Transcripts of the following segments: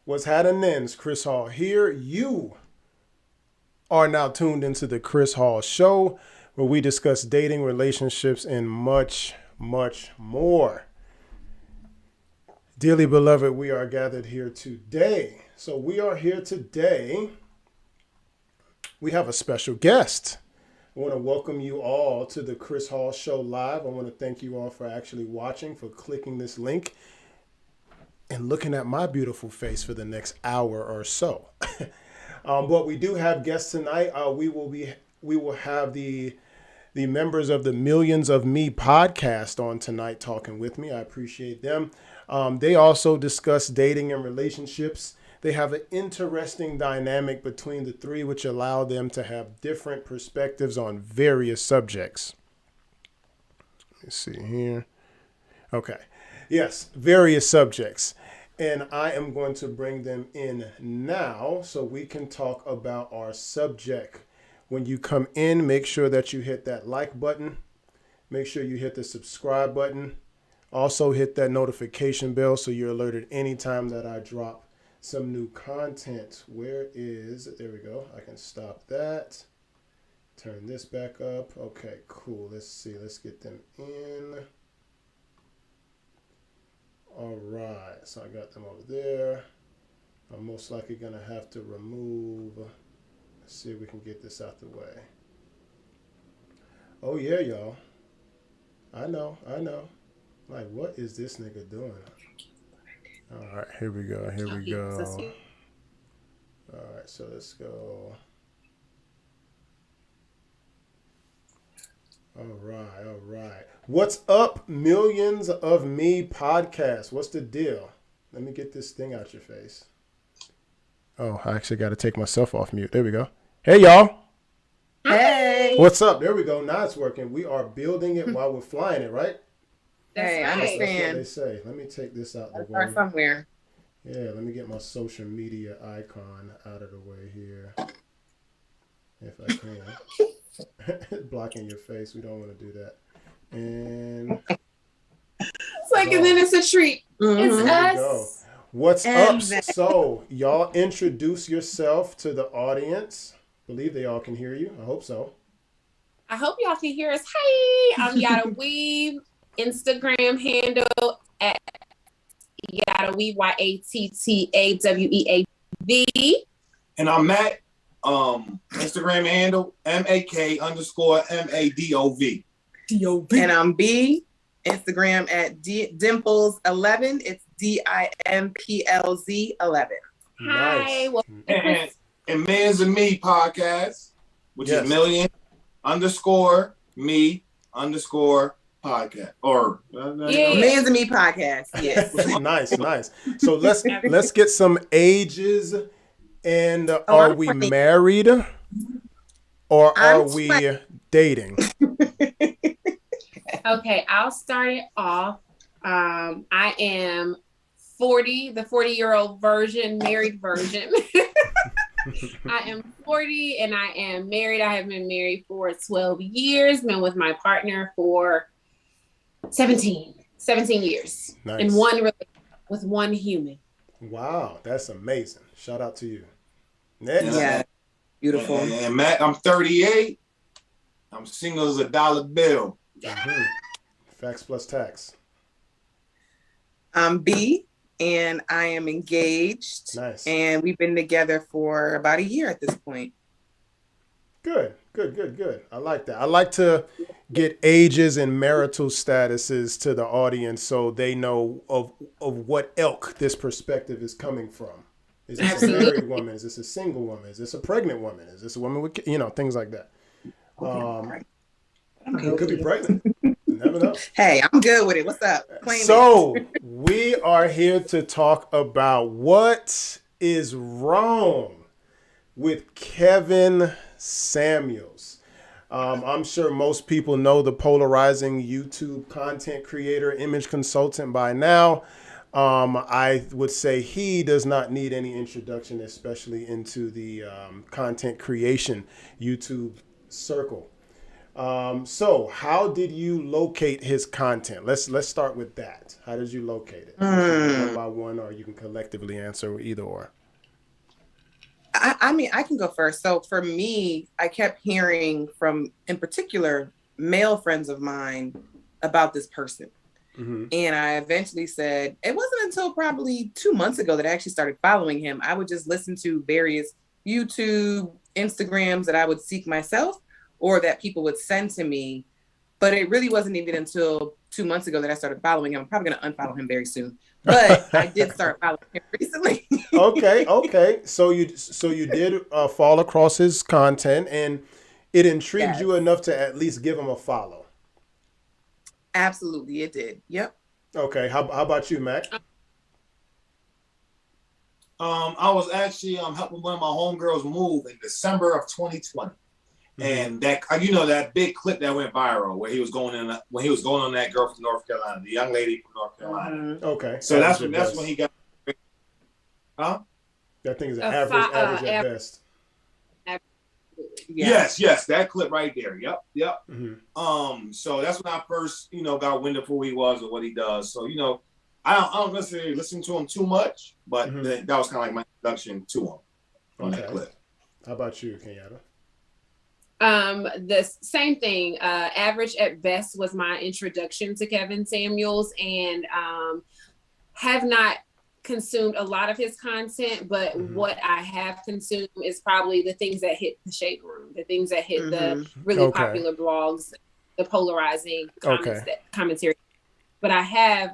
What's happening? Chris Hall here. You are now tuned into the Chris Hall Show, where we discuss dating, relationships, and much, much more. Dearly beloved, we are gathered here today. So we are here today. We have a special guest. I want to welcome you all to the Chris Hall Show Live. I want to thank you all for actually watching, for clicking this link, and looking at my beautiful face for the next hour or so. But we do have guests tonight. We will have the members of the Millions of Me podcast on tonight talking with me. I appreciate them. They also discuss dating and relationships. They have an interesting dynamic between the three, which allow them to have different perspectives on various subjects. Let me see here. Okay. Yes, various subjects. And I am going to bring them in now so we can talk about our subject. When you come in, make sure that you hit that like button. Make sure you hit the subscribe button. Also hit that notification bell so you're alerted anytime that I drop some new content. Where is it? There we go. I can stop that. Turn this back up. Okay, cool. Let's see. Let's get them in. All right. So I got them over there. I'm most likely going to have to remove. Let's see if we can get this out the way. Oh, yeah, y'all. I know. Like, what is this nigga doing? All right, here we go. All right, so let's go. All right. What's up, Millions of Me podcast? What's the deal? Let me get this thing out your face. Oh, I actually got to take myself off mute. There we go. Hey, y'all. Hey. What's up? There we go. Now it's working. We are building it while we're flying it, right? Hey, I understand. That's what they say. Let me take this out the way. Start somewhere. Yeah, let me get my social media icon out of the way here. If I can. Blocking your face. We don't want to do that. And it's like, and then it's a treat. It's there we us. go. What's up? So, y'all introduce yourself to the audience. Believe they all can hear you. I hope so. I hope y'all can hear us. Hi, I'm Yada Weave. Instagram handle at Yada Weave, YATTAWEAV. And I'm Matt. Instagram handle MAK_MADOV. And I'm B. Instagram at Dimples11. It's DIMPLZ11. Hi. Nice. Well, And Millions of Me podcast, which is million_me_podcast. Or Millions of Me podcast. Yes. Nice. So let's get some ages. And are we married or are we dating? Okay, I'll start it off. I am 40, the 40-year-old version, married version. I am 40 and I am married. I have been married for 12 years, been with my partner for 17 years. Nice. In one relationship with one human. Wow, that's amazing. Shout out to you. Next. Yeah. Beautiful. And Matt, I'm 38. I'm single as a dollar bill. Mm-hmm. Facts plus tax. I'm B, and I am engaged. Nice. And we've been together for about a year at this point. Good. I like that. I like to get ages and marital statuses to the audience so they know of what ilk this perspective is coming from. Is this a married woman? Is this a single woman? Is this a pregnant woman? Is this a woman with, things like that? Could be pregnant. You never know. Hey, I'm good with it. What's up? We are here to talk about what is wrong with Kevin Samuels. I'm sure most people know the polarizing YouTube content creator, image consultant by now. I would say he does not need any introduction, especially into the content creation YouTube circle. So how did you locate his content? Let's start with that. How did you locate it? One by one, or you can collectively answer either or. I mean, I can go first. So for me, I kept hearing from, in particular, male friends of mine about this person. Mm-hmm. And I eventually said, it wasn't until probably 2 months ago that I actually started following him. I would just listen to various YouTube, Instagrams that I would seek myself or that people would send to me. But it really wasn't even until 2 months ago that I started following him. I'm probably going to unfollow him very soon. But I did start following him recently. Okay. So you did fall across his content, and it intrigued you enough to at least give him a follow. Absolutely, it did. Yep. Okay. How about you, Mac? I was actually helping one of my homegirls move in December of 2020. And that that big clip that went viral where he was going on that girl from North Carolina, the young lady from North Carolina. Mm-hmm. Okay. So that's when he got. Huh? That thing is average at best. Yeah. Yes, that clip right there. Yep. Mm-hmm. So that's when I first got wind of who he was and what he does. So I don't necessarily listen to him too much, but that was kind of like my introduction to him on that clip. How about you, Kenyatta? The same thing. Average at best was my introduction to Kevin Samuels, and have not consumed a lot of his content, but what I have consumed is probably the things that hit the shade room, the things that hit the really popular blogs, the polarizing commentary. But I have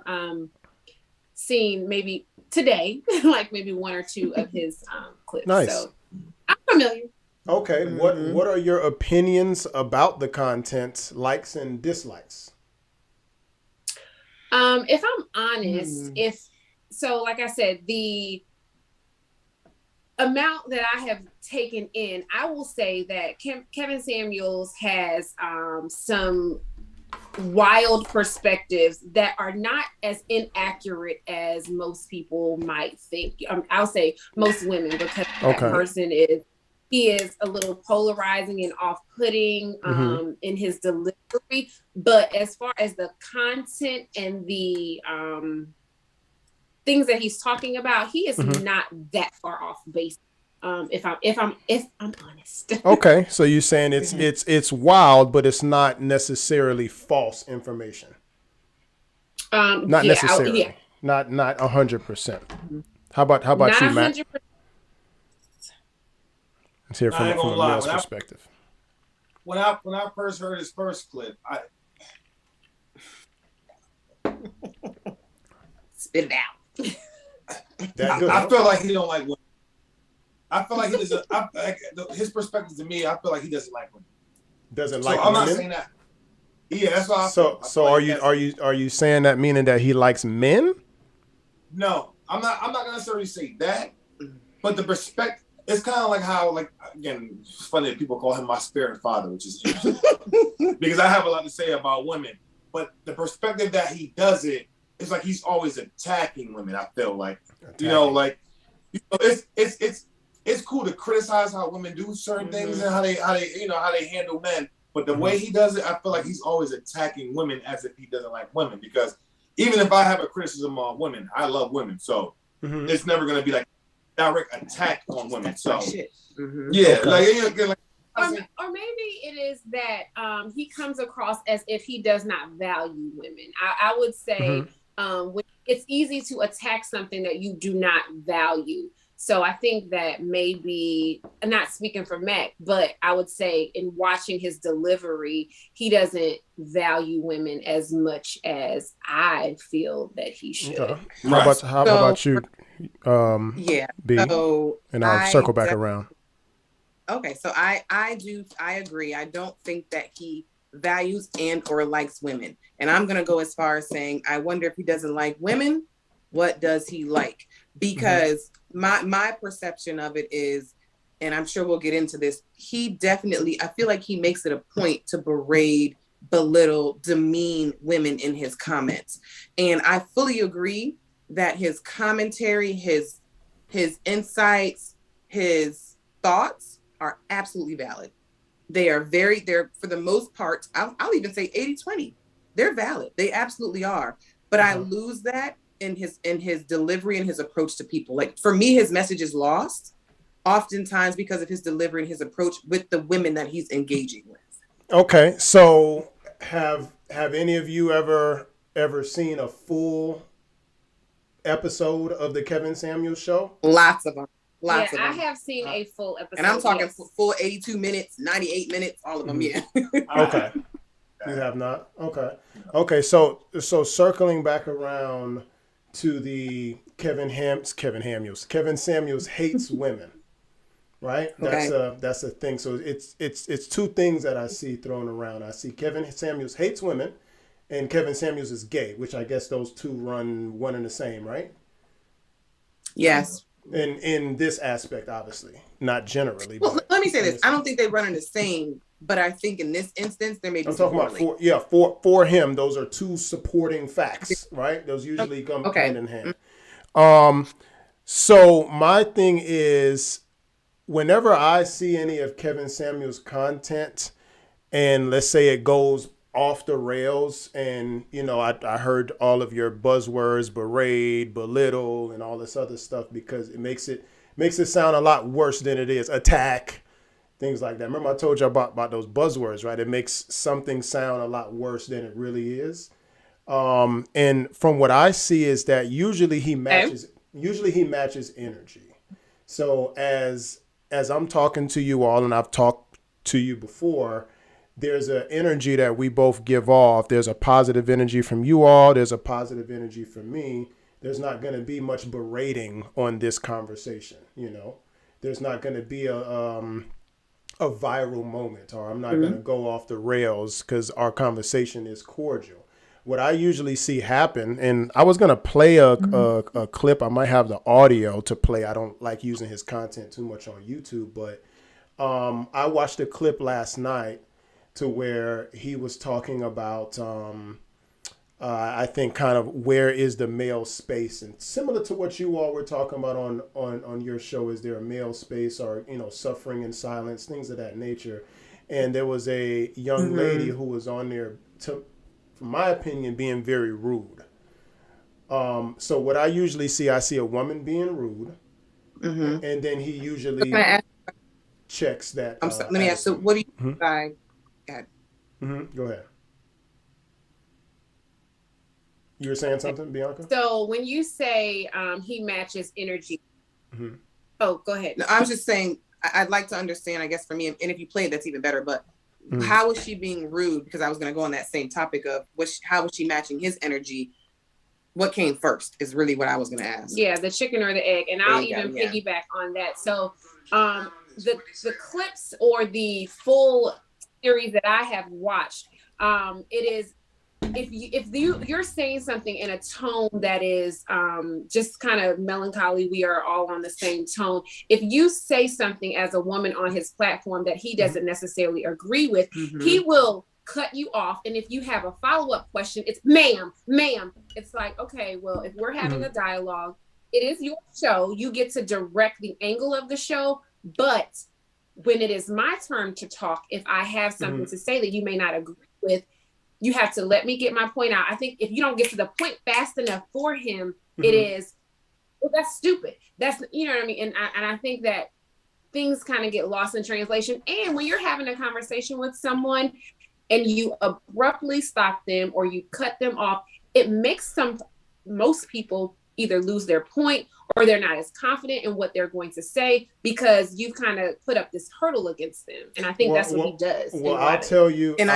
seen maybe today, like maybe one or two of his clips. Nice. So I'm familiar. Okay, what are your opinions about the content, likes and dislikes? If I'm honest, like I said, the amount that I have taken in, I will say that Kevin Samuels has some wild perspectives that are not as inaccurate as most people might think. I'll say most women, because that person he is a little polarizing and off-putting in his delivery. But as far as the content and the things that he's talking about, he is not that far off base. If I'm honest. Okay, so you're saying it's wild, but it's not necessarily false information. Not necessarily. Not 100%. How about you, Matt? Let's hear from a male's perspective. When I first heard his first clip, spit it out. I feel like he don't like women. I feel like he doesn't. His perspective to me, I feel like he doesn't like women. Doesn't like women? I'm not saying that. Yeah, that's why. So are you saying that meaning that he likes men? No, I'm not gonna necessarily say that, but the perspective. It's kind of like how, again, it's funny that people call him my spirit father, which is interesting because I have a lot to say about women. But the perspective that he does it is like he's always attacking women. I feel like, it's cool to criticize how women do certain things and how they handle men. But the way he does it, I feel like he's always attacking women as if he doesn't like women. Because even if I have a criticism on women, I love women, so it's never gonna be like direct attack on women. So yeah, or maybe it is that he comes across as if he does not value women. I would say when it's easy to attack something that you do not value. So I think that maybe, I'm not speaking for Mac, but I would say in watching his delivery, he doesn't value women as much as I feel that he should. Okay. How about you? B, so and I'll circle back around. Okay, so I agree. I don't think that he values and or likes women. And I'm gonna go as far as saying, I wonder if he doesn't like women, what does he like? Because my perception of it is, and I'm sure we'll get into this, he definitely, I feel like he makes it a point to berate, belittle, demean women in his comments. And I fully agree that his commentary, his insights, his thoughts are absolutely valid. they're for the most part, I'll even say 80-20. They're valid. They absolutely are. But I lose that in his delivery and his approach to people. Like for me, his message is lost oftentimes because of his delivery and his approach with the women that he's engaging with. Okay, so have any of you ever seen a full episode of the Kevin Samuels show? Lots of them. I have seen a full episode. And I'm talking full 82 minutes, 98 minutes, all of them, yeah. Okay. You have not? Okay. Okay, so circling back around to the Kevin Samuels hates women. Right? Okay. That's a thing. So it's two things that I see thrown around. I see Kevin Samuels hates women and Kevin Samuels is gay, which I guess those two run one and the same, right? Yes. In this aspect, obviously, not generally. Well, let me say this. I don't think they run in the same, but I think in this instance, there may be. I'm talking about for him, those are two supporting facts, right? Those usually come hand in hand. So my thing is, whenever I see any of Kevin Samuels' content, and let's say it goes off the rails, and I heard all of your buzzwords, berate, belittle, and all this other stuff, because it makes it sound a lot worse than it is. Attack, things like that. Remember I told you about those buzzwords, right? It makes something sound a lot worse than it really is. And from what I see is that usually he matches energy. So as I'm talking to you all, and I've talked to you before, there's an energy that we both give off. There's a positive energy from you all. There's a positive energy from me. There's not going to be much berating on this conversation. There's not going to be a viral moment, or I'm not going to go off the rails because our conversation is cordial. What I usually see happen, and I was going to play a clip. I might have the audio to play. I don't like using his content too much on YouTube, but I watched a clip last night to where he was talking about, I think, kind of where is the male space, and similar to what you all were talking about on your show, is there a male space, or suffering in silence, things of that nature. And there was a young lady who was on there, from my opinion, being very rude. So what I usually see, I see a woman being rude, and then he usually checks that. Let me ask. So what do you by? Go ahead. You were saying something, Bianca? So when you say he matches energy, oh, go ahead. No, I was just saying, I'd like to understand, I guess, for me, and if you play it, that's even better, but how was she being rude? Because I was going to go on that same topic of how was she matching his energy? What came first is really what I was going to ask. Yeah, the chicken or the egg. And I'll even piggyback on that. So the clips or the full series that I have watched, it is, if you're saying something in a tone that is just kind of melancholy, we are all on the same tone. If you say something as a woman on his platform that he doesn't necessarily agree with, he will cut you off. And if you have a follow-up question, it's ma'am. It's like, okay, well, if we're having a dialogue, it is your show. You get to direct the angle of the show. But when it is my turn to talk, if I have something to say that you may not agree with, you have to let me get my point out. I think if you don't get to the point fast enough for him, it is, well, that's stupid. That's, you know what I mean? And I think that things kind of get lost in translation. And when you're having a conversation with someone and you abruptly stop them or you cut them off, it makes most people either lose their point or they're not as confident in what they're going to say because you've kind of put up this hurdle against them. And I think that's what he does. Well, I'll tell you, and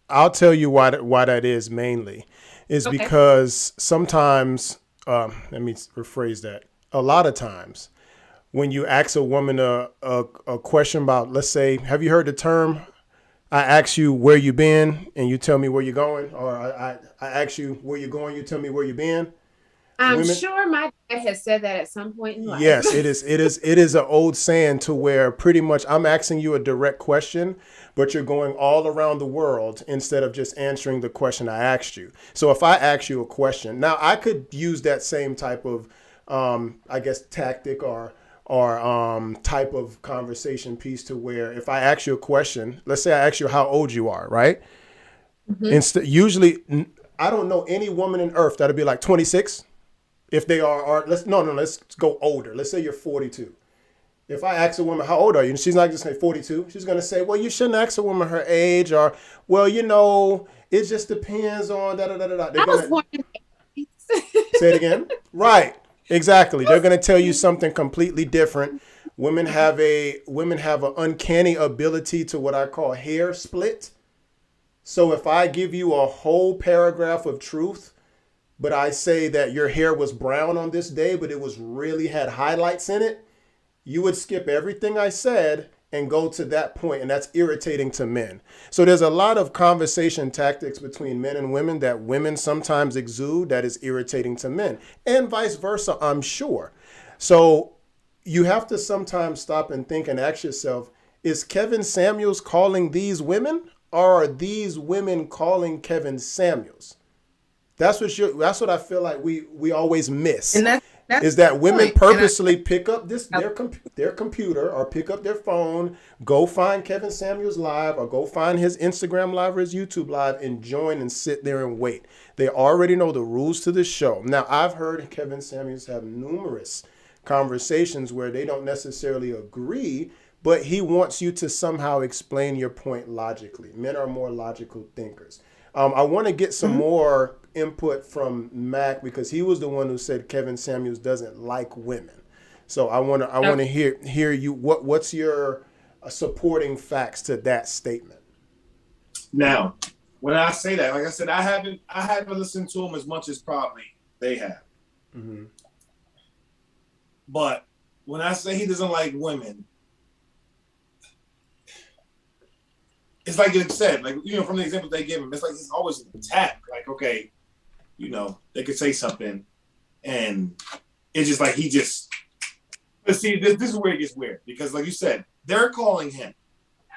I'll tell you why that is mainly is because sometimes, let me rephrase that. A lot of times when you ask a woman a question about, let's say, have you heard the term, I ask you where you been and you tell me where you're going, or I ask you where you're going, you tell me where you've been. I'm sure my dad has said that at some point in life. Yes, it is an old saying to where pretty much I'm asking you a direct question, but you're going all around the world instead of just answering the question I asked you. So if I ask you a question, now I could use that same type of, I guess, tactic or type of conversation piece to where if I ask you a question, let's say I ask you how old you are, right? Usually, I don't know any woman in earth that'll be like 26. If they are let's go older. Let's say you're 42. If I ask a woman, how old are you? And she's not going to say 42. She's going to say, well, you shouldn't ask a woman her age, or, well, it just depends on da-da-da-da-da. I was born in the 80s. Say it again. Right. Exactly. They're going to tell you something completely different. Women have an uncanny ability to what I call hair split. So if I give you a whole paragraph of truth, but I say that your hair was brown on this day, but it was really had highlights in it, you would skip everything I said and go to that point, and that's irritating to men. So there's a lot of conversation tactics between men and women that women sometimes exude that is irritating to men, and vice versa, I'm sure. So you have to sometimes stop and think and ask yourself, is Kevin Samuels calling these women, or are these women calling Kevin Samuels? That's what I feel like we always miss. And that's is that women purposely pick up their computer or pick up their phone, go find Kevin Samuels live or go find his Instagram live or his YouTube live and join and sit there and wait. They already know the rules to the show. Now, I've heard Kevin Samuels have numerous conversations where they don't necessarily agree, but he wants you to somehow explain your point logically. Men are more logical thinkers. I want to get some more input from Mac because he was the one who said Kevin Samuels doesn't like women. So I want to hear you. What's your supporting facts to that statement? Now, when I say that, like I said, I haven't listened to him as much as probably they have. Mm-hmm. But when I say he doesn't like women, it's like you said, like, from the examples they give him, it's like it's always an attack. Like, okay, they could say something, and it's just like But see, this is where it gets weird because, like you said, they're calling him.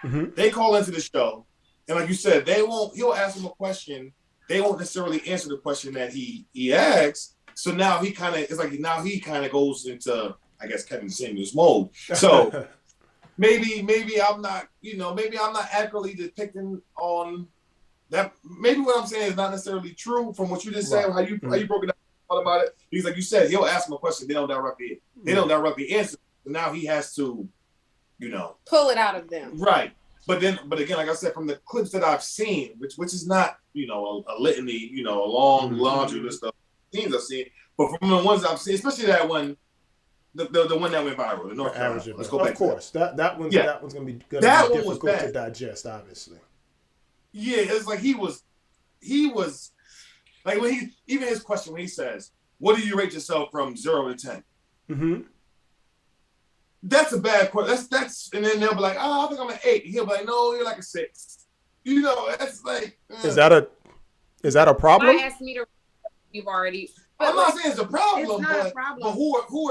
Mm-hmm. They call into the show, and like you said, he'll ask them a question. They won't necessarily answer the question that he asks. So now he kind of goes into, I guess, Kevin Samuels mode. So. Maybe I'm not, maybe I'm not accurately depicting on that. Maybe what I'm saying is not necessarily true from what you just said, how you broke it down about it. Because like you said, he'll ask him a question, they don't directly answer. So now he has to, pull it out of them. Right. But again, like I said, from the clips that I've seen, which is not, a litany, a long laundry list of things I've seen, but from the ones I've seen, especially that one. The one that went viral, the North Carolina. Let's go back. Of course, that one's gonna be difficult to digest, obviously. Yeah, it's like he was like when even his question when he says, "What do you rate yourself from 0 to 10?" Mm-hmm. That's a bad question. That's and then they'll be like, "Oh, I think I'm an 8." He'll be like, "No, you're like a 6." That's like. Is that a problem? Why ask me to? You've already. I'm not saying it's a problem, a problem. But who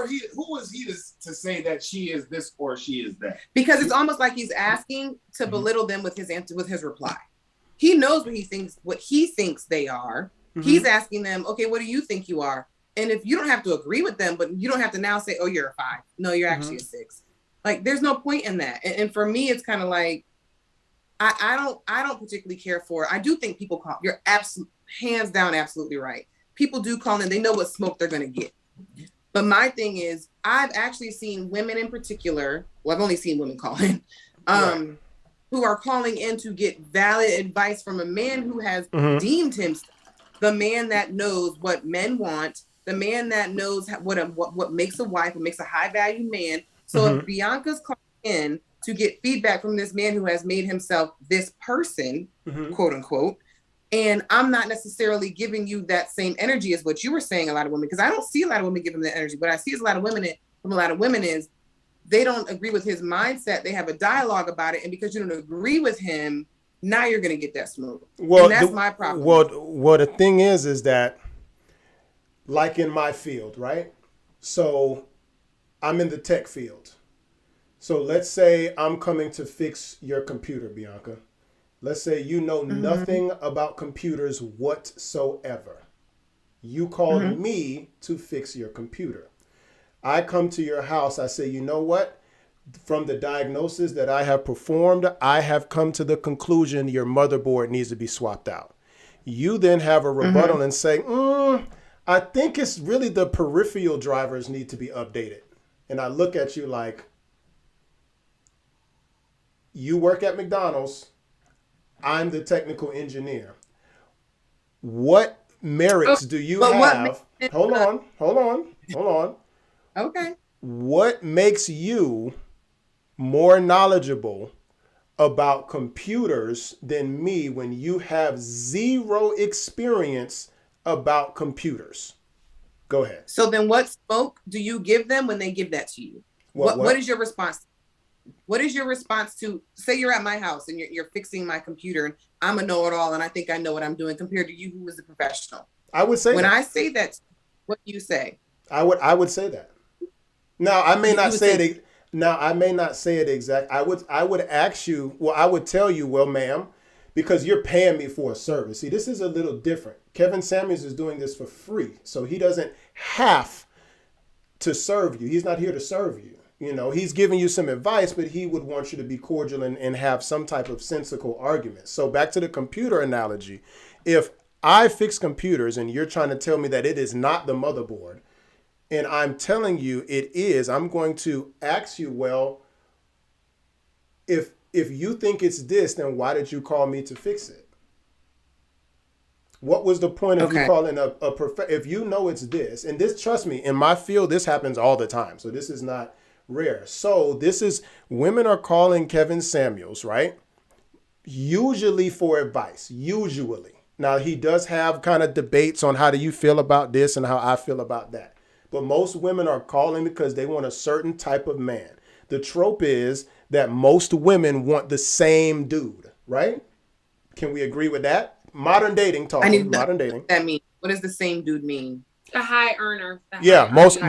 is he to say that she is this or she is that? Because it's almost like he's asking to belittle them with his answer, with his reply. He knows what he thinks they are. Mm-hmm. He's asking them, okay, what do you think you are? And if you don't have to agree with them, but you don't have to now say, oh, you're a 5. No, you're actually a 6. Like, there's no point in that. And for me, it's kind of like, I don't particularly care for. I do think people call. You're hands down absolutely right. People do call in. They know what smoke they're going to get. But my thing is, I've actually seen women in particular. Well, I've only seen women call in, who are calling in to get valid advice from a man who has deemed himself the man that knows what men want, the man that knows what makes a wife, what makes a high value man. So if Bianca's calling in to get feedback from this man who has made himself this person, quote unquote, and I'm not necessarily giving you that same energy as what you were saying, a lot of women, because I don't see a lot of women giving that energy. What I see is a lot of women is they don't agree with his mindset. They have a dialogue about it. And because you don't agree with him, now you're going to get that smoke. Well, and that's my problem. Well, the thing is that like in my field, right? So I'm in the tech field. So let's say I'm coming to fix your computer, Bianca. Let's say you know nothing about computers whatsoever. You called me to fix your computer. I come to your house, I say, you know what? From the diagnosis that I have performed, I have come to the conclusion your motherboard needs to be swapped out. You then have a rebuttal and say, I think it's really the peripheral drivers need to be updated. And I look at you like, you work at McDonald's, I'm the technical engineer. What merits do you have? Hold on. Okay. What makes you more knowledgeable about computers than me when you have zero experience about computers? Go ahead. So then what smoke do you give them when they give that to you? What is your response? What is your response to, say you're at my house and you're fixing my computer and I'm a know-it-all and I think I know what I'm doing compared to you who is a professional? I would say when that. I say that, what do you say? I would say that. Now I may not say it. Now I may not say it exact. I would ask you. Well, I would tell you, well, ma'am, because you're paying me for a service. See, this is a little different. Kevin Samuels is doing this for free, so he doesn't have to serve you. He's not here to serve you. You know, he's giving you some advice, but he would want you to be cordial and have some type of sensical argument. So back to the computer analogy. If I fix computers and you're trying to tell me that it is not the motherboard, and I'm telling you it is, I'm going to ask you, well, if you think it's this, then why did you call me to fix it? What was the point of you calling if you know it's this, and this, trust me, in my field, this happens all the time. So this is not rare. So this is, women are calling Kevin Samuels, right? Usually for advice, usually. Now he does have kind of debates on how do you feel about this and how I feel about that. But most women are calling because they want a certain type of man. The trope is that most women want the same dude, right? Can we agree with that? Modern dating talk. Modern dating. What that mean? What does the same dude mean? A high earner. Yeah, most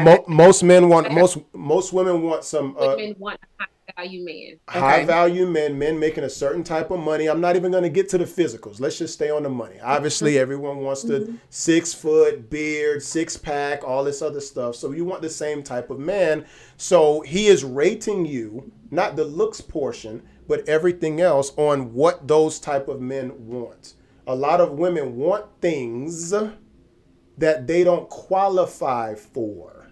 men want, most women want some. Women want a high value man. High value men making a certain type of money. I'm not even going to get to the physicals. Let's just stay on the money. Obviously, everyone wants the 6 foot beard, 6-pack, all this other stuff. So you want the same type of man. So he is rating you, not the looks portion, but everything else on what those type of men want. A lot of women want things that they don't qualify for.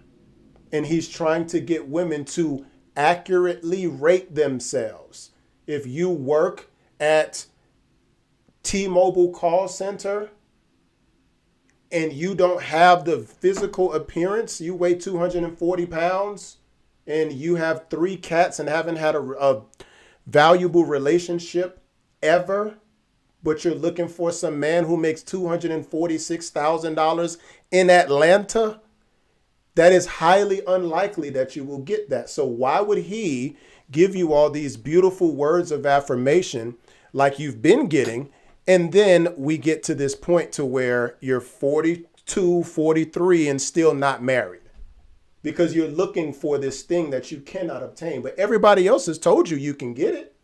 And he's trying to get women to accurately rate themselves. If you work at T-Mobile call center and you don't have the physical appearance, you weigh 240 pounds and you have 3 cats and haven't had a valuable relationship ever, but you're looking for some man who makes $246,000 in Atlanta, that is highly unlikely that you will get that. So why would he give you all these beautiful words of affirmation like you've been getting? And then we get to this point to where you're 42, 43 and still not married because you're looking for this thing that you cannot obtain. But everybody else has told you you can get it.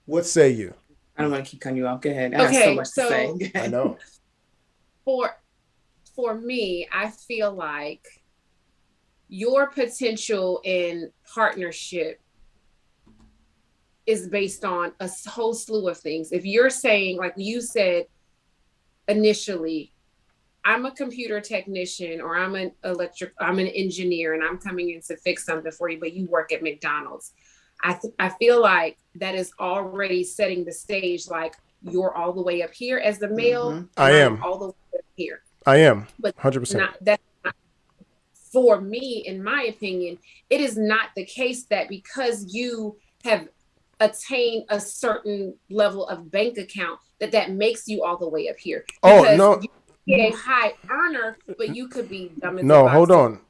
What say you? I don't want to keep cutting you off. Go ahead. I have so much to say. I know. For me, I feel like your potential in partnership is based on a whole slew of things. If you're saying, like you said initially, I'm a computer technician or I'm an engineer and I'm coming in to fix something for you, but you work at McDonald's. I feel like that is already setting the stage, like you're all the way up here as the male. I am all the way up here. I am, but 100%. That's not, for me, in my opinion, it is not the case that because you have attained a certain level of bank account that makes you all the way up here. Because no. You be a high earner, but you could be dumb as no. Hold on.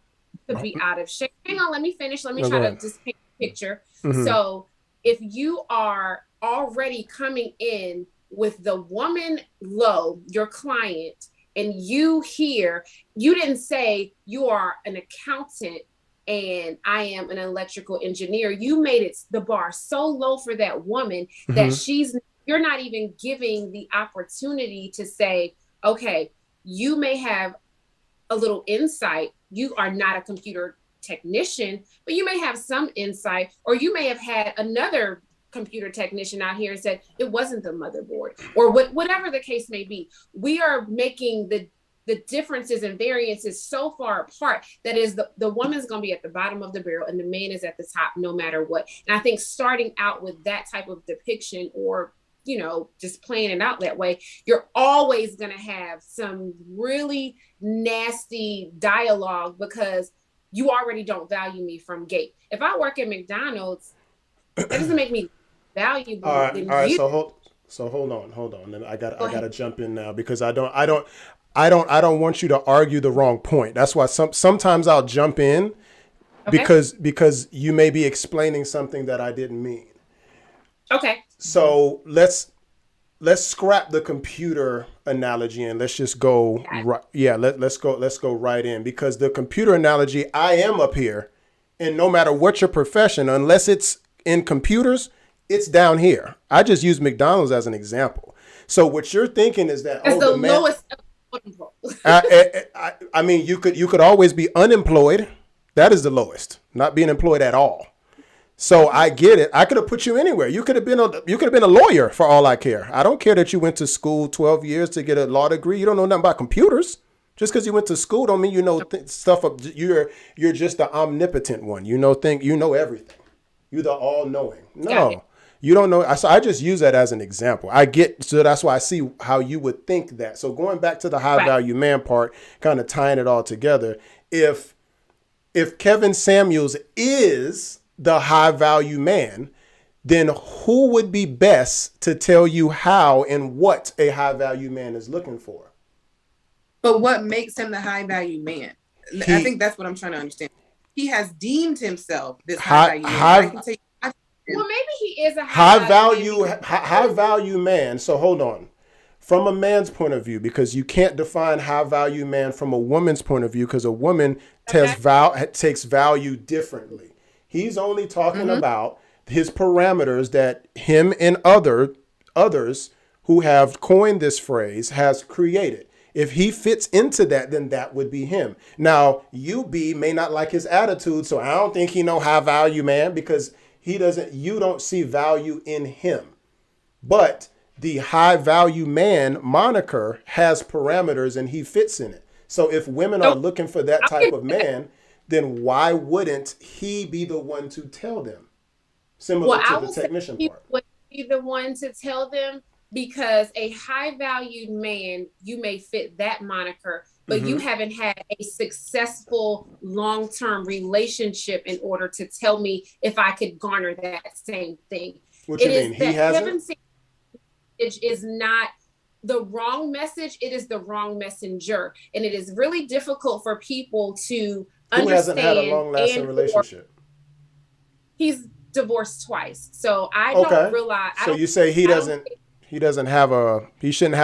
Could be out of shape. Hang on, let me finish. Let me try to just paint a picture. So if you are already coming in with the woman low, your client, and you here, you didn't say you are an accountant and I am an electrical engineer. You made it the bar so low for that woman that you're not even giving the opportunity to say, okay, you may have a little insight, you are not a computer technician, but you may have some insight, or you may have had another computer technician out here and said it wasn't the motherboard, or whatever the case may be. We are making the differences and variances so far apart that is the woman's going to be at the bottom of the barrel and the man is at the top no matter what. And I think starting out with that type of depiction, or just playing it out that way, you're always going to have some really nasty dialogue because you already don't value me from gate. If I work at McDonald's, that doesn't make me valuable. All right. So hold on. And I gotta jump in now because I don't want you to argue the wrong point. That's why sometimes I'll jump in because you may be explaining something that I didn't mean. Okay. So let's scrap the computer analogy and let's just go right. Yeah, let's go right in, because the computer analogy, I am up here, and no matter what your profession, unless it's in computers, it's down here. I just use McDonald's as an example. So what you're thinking is that the lowest. I mean, you could always be unemployed. That is the lowest. Not being employed at all. So I get it. I could have put you anywhere. You could have been a lawyer for all I care. I don't care that you went to school 12 years to get a law degree. You don't know nothing about computers. Just because you went to school don't mean you know stuff. You're just the omnipotent one. You know everything. You're the all-knowing. No, you don't know. So I just use that as an example. I get, so that's why I see how you would think that. So going back to the high value man part, kind of tying it all together. If Kevin Samuels is the high value man, then who would be best to tell you how and what a high value man is looking for? But what makes him the high value man? I think that's what I'm trying to understand. He has deemed himself this high value man. Well, maybe he is a high value man. So hold on. From a man's point of view, because you can't define high value man from a woman's point of view, because a woman takes value differently. He's only talking about his parameters that him and others who have coined this phrase has created. If he fits into that, then that would be him. Now, UB may not like his attitude, so I don't think he know high value man, because you don't see value in him. But the high value man moniker has parameters and he fits in it. So if women are looking for that type of man, then why wouldn't he be the one to tell them? Similar to the technician part. He would be the one to tell them, because a high valued man, you may fit that moniker, but you haven't had a successful long-term relationship in order to tell me if I could garner that same thing. What you mean? He hasn't? It is not the wrong message. It is the wrong messenger. And it is really difficult for people to understand. Who hasn't had a long-lasting relationship? He's divorced twice. So I don't realize. So you say he shouldn't have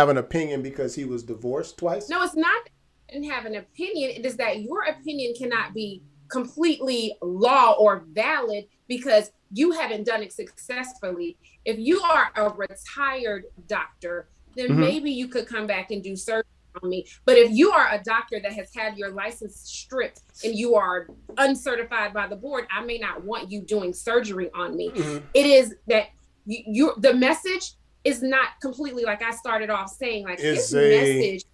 an opinion because he was divorced twice? No, it's not that he didn't have an opinion. It is that your opinion cannot be completely law or valid because you haven't done it successfully. If you are a retired doctor, then maybe you could come back and do surgery on me. But if you are a doctor that has had your license stripped and you are uncertified by the board, I may not want you doing surgery on me. It is that the message is not completely, like I started off saying, like his message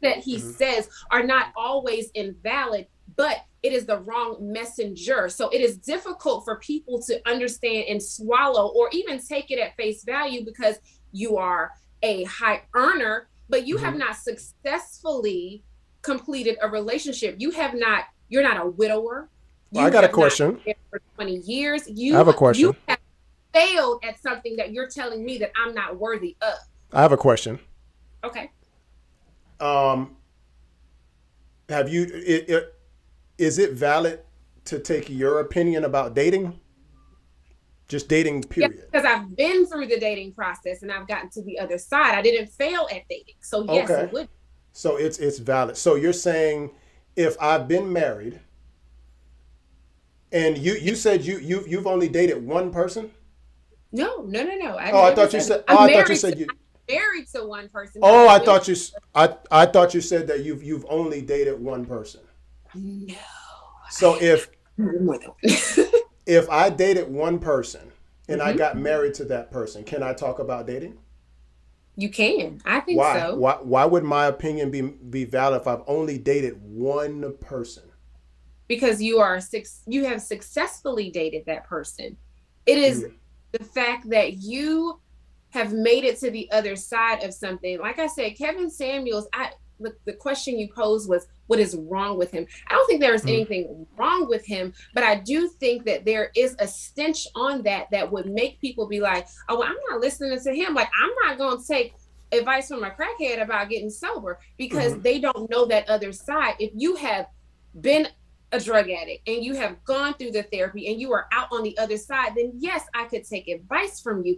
that he says are not always invalid, but it is the wrong messenger. So it is difficult for people to understand and swallow or even take it at face value because you are a high earner, but you have not successfully completed a relationship. You're not a widower. I got a question. For 20 years. I have a question. You have failed at something that you're telling me that I'm not worthy of. I have a question. Okay. Is it valid to take your opinion about dating? Just dating, period. Yeah, because I've been through the dating process and I've gotten to the other side. I didn't fail at dating. So yes, it would. So it's valid. So you're saying if I've been married and you said you've only dated one person? No. I thought you said you married to one person. Oh, I thought you said that you've only dated one person. No. So More than if I dated one person and I Mhm. got married to that person, can I talk about dating? You can. I think Why? so. Why would my opinion be valid if I've only dated one person? Because you have successfully dated that person. It is Mm, the fact that you have made it to the other side of something. Like I said, Kevin Samuels, the question you posed was what is wrong with him? I don't think there is mm, anything wrong with him, but I do think that there is a stench on that would make people be like, oh, well, I'm not listening to him. Like, I'm not going to take advice from a crackhead about getting sober because mm. they don't know that other side. If you have been a drug addict and you have gone through the therapy and you are out on the other side, then yes, I could take advice from you.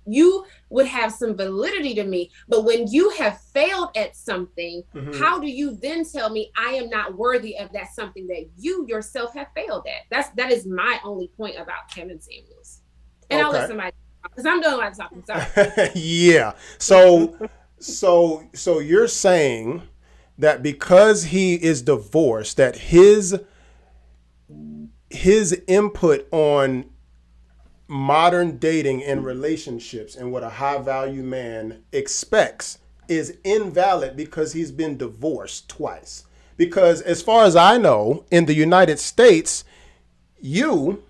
You would have some validity to me. But when you have failed at something, Mm-hmm. how do you then tell me I am not worthy of that something that you yourself have failed at? That is my only point about Kevin Samuels. And I'll let Okay. somebody because I'm doing a lot of talking. Sorry. Yeah. So you're saying that because he is divorced, that his input on modern dating and relationships and what a high value man expects is invalid because he's been divorced twice. Because as far as I know, in the United States, you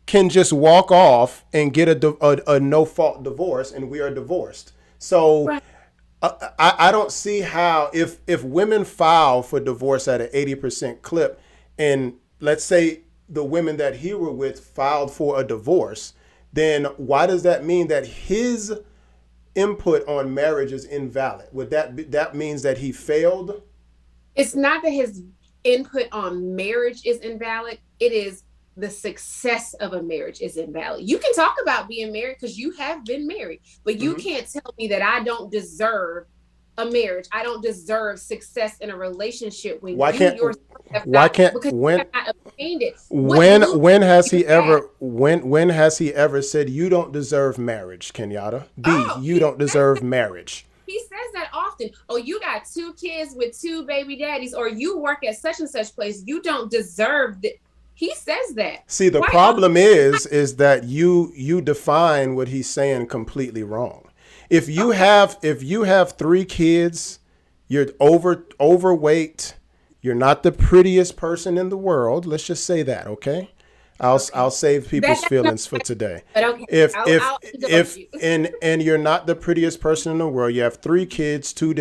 can just walk off and get a no fault divorce, and we are divorced. So Right. I don't see how if women file for divorce at an 80% clip, and let's say the women that he were with filed for a divorce, then why does that mean that his input on marriage is invalid? Would that means that he failed? It's not that his input on marriage is invalid. It is the success of a marriage is invalid. You can talk about being married because you have been married, but you Mm-hmm. can't tell me that I don't deserve a marriage. I don't deserve success in a relationship when Why you can't yourself have why not, can't because you have not obtained it. What blueprint when has you he have? ever when has he ever said you don't deserve marriage, Kenyatta? B, Oh, you don't deserve marriage. he says that often. Oh, you got 2 kids with 2 baby daddies, or you work at such and such place. You don't deserve that. He says that See, the quite often. problem is that you define what he's saying completely wrong. Okay. If you have 3 kids, you're overweight, you're not the prettiest person in the world. Let's just say that, okay? I'll Okay. save people's That's not, feelings for today. but okay. If I'll indulge you. and you're not the prettiest person in the world, you have 3 kids, two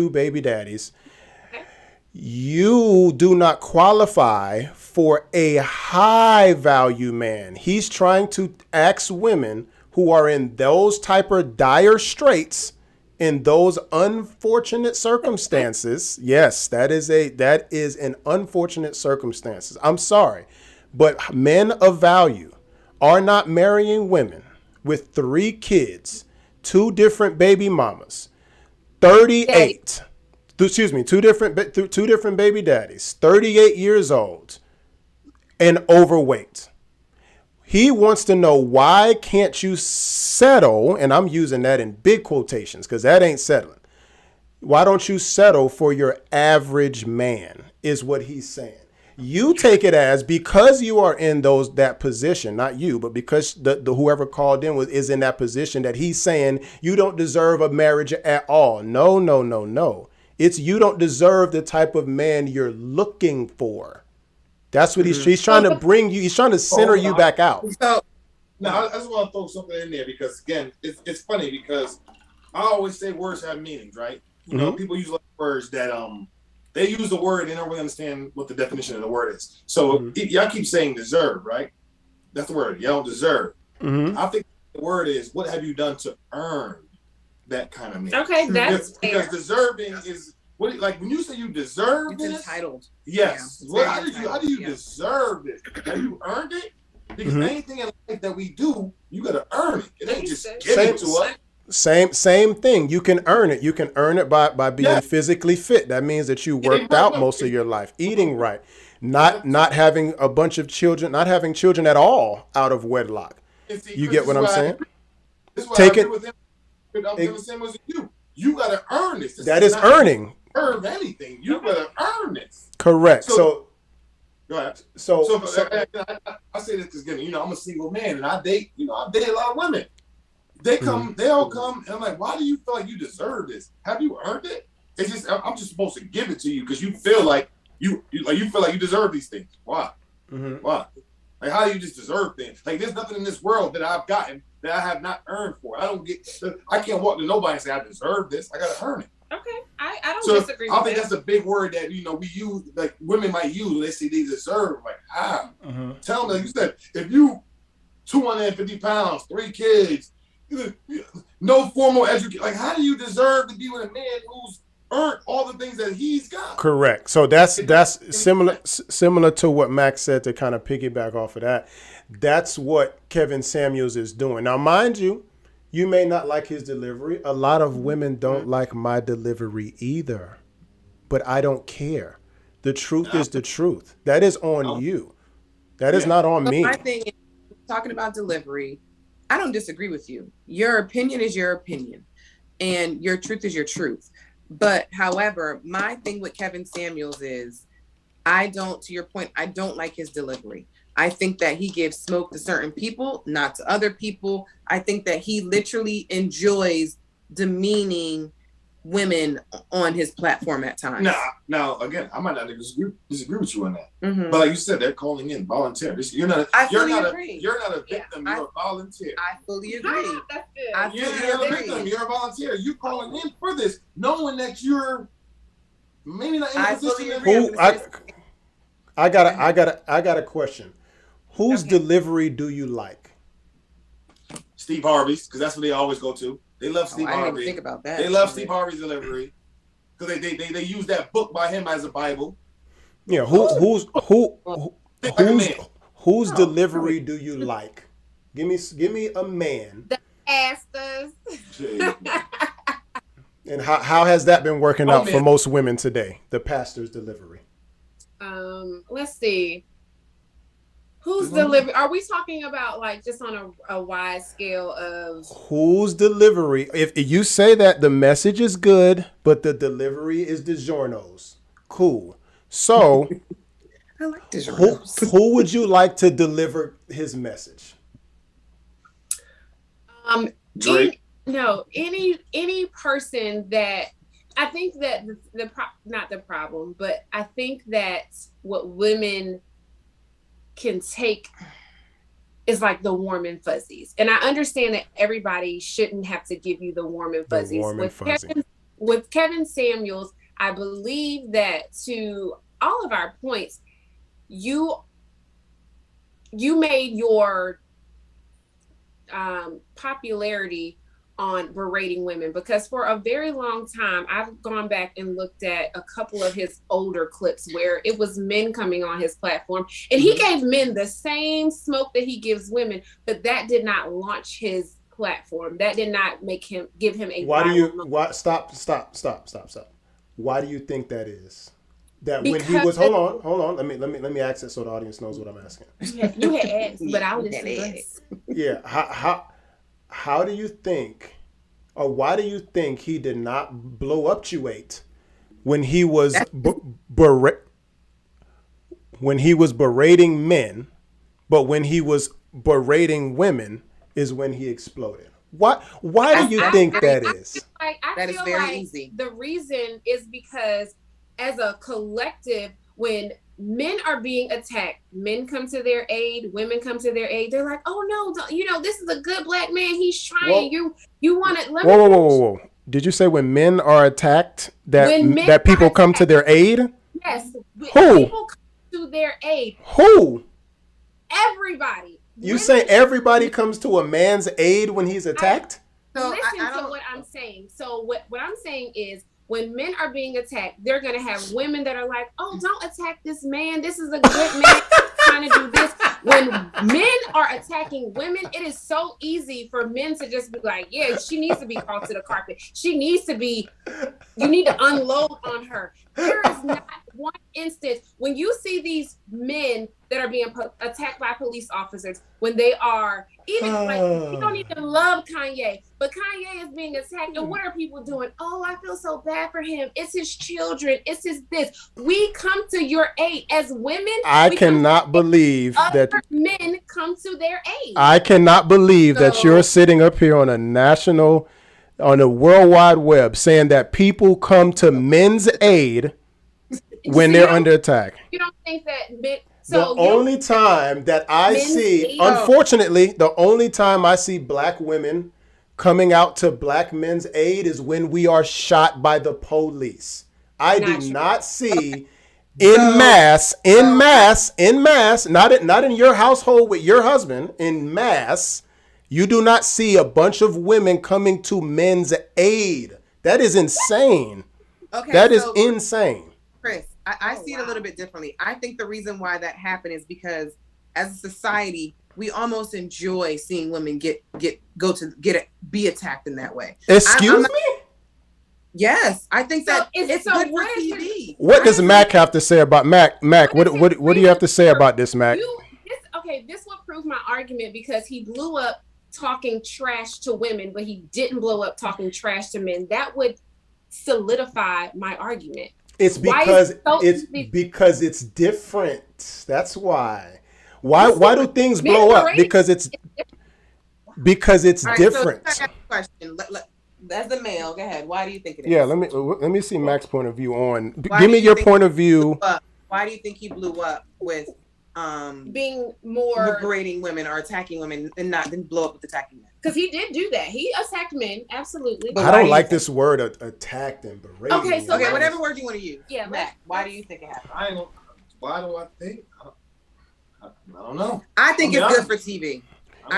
baby daddies, Okay. you do not qualify for a high value man. He's trying to ask women who are in those type of dire straits, in those unfortunate circumstances. Yes, that is an unfortunate circumstances. I'm sorry, but men of value are not marrying women with 3 kids, 2 different baby mamas, Daddy. 38, excuse me, two different baby daddies, 38 years old and overweight. He wants to know, why can't you settle, and I'm using that in big quotations because that ain't settling. Why don't you settle for your average man is what he's saying. You take it as because you are in that position, not you, but because the whoever called in is in that position, that he's saying you don't deserve a marriage at all. No, no, no, no. It's you don't deserve the type of man you're looking for. That's what he's trying Well, to bring you. He's trying to center Hold you on. back out. So Now, I just want to throw something in there because, again, it's funny because I always say words have meanings, right? You know, people use like words that they use the word and they don't really understand what the definition of the word is. So y'all keep saying deserve, right? That's the word. Y'all don't deserve. Mm-hmm. I think the word is what have you done to earn that kind of man? okay, that's Because fair. deserving is what, like when you say you deserve it's this. entitled. Yes. Yeah, Well, it's very how do you entitled, yeah. deserve it? Have you earned it? Because Mhm. anything in life that we do, you gotta earn it. It ain't just Same- given to us. Same thing. You can earn it. You can earn it by being Yeah. physically fit. That means that you Yeah, worked right, out no. most of your life, eating right, not having a bunch of children, not having children at all out of wedlock. And see, You Chris, get what I'm saying? This is why I Take agree it. with him. I'm feeling the same as you. You gotta earn this. That is earning. Earn anything. You gotta earn this. Correct. So go ahead. So I say this because, again, I'm a single man and I date a lot of women. They all come, and I'm like, why do you feel like you deserve this? Have you earned it? It's just I'm just supposed to give it to you because you feel like you feel like you deserve these things. Why? Why? Like, how do you just deserve things? Like, there's nothing in this world that I've gotten that I have not earned for. I can't walk to nobody and say I deserve this. I gotta earn it. Okay, I don't disagree with I think that's a big word that we use, like women might use when they say they deserve. Like, how? Tell them, like you said, if you 250 pounds, 3 kids, no formal education, like, how do you deserve to be with a man who's earned all the things that he's got? Correct. So that's similar to what Max said, to kind of piggyback off of that. That's what Kevin Samuels is doing. Now, mind you, you may not like his delivery. A lot of women don't like my delivery either, but I don't care. The truth is the truth. That is on you. That is not on me. My thing is, talking about delivery, I don't disagree with you. Your opinion is your opinion, and your truth is your truth. But however, my thing with Kevin Samuels is, to your point, I don't like his delivery. I think that he gives smoke to certain people, not to other people. I think that he literally enjoys demeaning women on his platform at times. Now, again, I might not disagree with you on that. But like you said, they're calling in volunteer. You're not a victim. You're a volunteer. I fully agree. That's good. You're not a victim. You're a volunteer. You're calling in for this, knowing that you're maybe not in a position. I got a question. Whose delivery do you like? Steve Harvey's, because that's what they always go to. They love Steve Harvey. I didn't think about that. They love Steve Harvey's delivery because they use that book by him as a Bible. Yeah, whose delivery do you like? Give me a man. The pastors. And how has that been working out for most women today? The pastor's delivery. Let's see. Whose delivery? Are we talking about like just on a wide scale of whose delivery? If you say that the message is good, but the delivery is DiGiorno's, cool. So, I like DiGiorno's. Who would you like to deliver his message? Drake. Any person that I think that not the problem, but I think that what women can take is like the warm and fuzzies. And I understand that everybody shouldn't have to give you the warm and fuzzies. With Kevin Samuels, I believe that to all of our points, you made your popularity on berating women, because for a very long time I've gone back and looked at a couple of his older clips where it was men coming on his platform and he gave men the same smoke that he gives women, but that did not launch his platform. That did not give him a stop. Why do you think that is? That when he was hold on, let me ask it so the audience knows what I'm asking. You had asked, but I'll listen. Yeah, how do you think, or why do you think he did not blow up Chuate when he was berating men, but when he was berating women is when he exploded? Why do you think that is? That is very easy. The reason is because as a collective, when men are being attacked, men come to their aid, women come to their aid. They're like, oh no, this is a good black man. He's trying. You want it. Whoa. Did you say when men are attacked that people come to their aid? Yes. Who? People come to their aid. Who? Everybody. You say everybody comes to a man's aid when he's attacked? Listen to what I'm saying. So what I'm saying is, when men are being attacked, they're going to have women that are like, oh, don't attack this man. This is a good man trying to do this. When men are attacking women, it is so easy for men to just be like, yeah, she needs to be called to the carpet. You need to unload on her. There is not one instance when you see these men that are being attacked by police officers, when they are even like, you don't even love Kanye, but Kanye is being attacked, and what are people doing? Oh, I feel so bad for him. It's his children. It's his this. We come to your aid as women. I cannot believe that men come to their aid. I cannot believe that you're sitting up here on the World Wide Web saying that people come to men's aid when they're under attack. You don't think that men... So the only time that I see, unfortunately, the only time I see black women coming out to black men's aid is when we are shot by the police. I do not see in mass, not in your household with your husband, in mass, you do not see a bunch of women coming to men's aid. That is insane. Okay, that is insane. Chris, I see it a little bit differently. I think the reason why that happened is because as a society, we almost enjoy seeing women be attacked in that way. Excuse me? Yes, I think that it's good for TV. What does Mac have to say about Mac? What do you have to say about this, Mac? This will prove my argument, because he blew up talking trash to women, but he didn't blow up talking trash to men. That would solidify my argument. It's because it's different. That's why. Why do things blow up? Because it's different. So question. As the male, go ahead. Why do you think it is? Yeah, let me see Mac's point of view on. Give me your point of view. Why do you think he blew up with being more liberating women or attacking women and didn't blow up with attacking men? Because he did do that. He attacked men, absolutely. I don't like this word, attacked and berated. Okay, so whatever word you want to use. Yeah, Mac, why do you think it happened? Why do I think? I don't know. I think it's good for TV.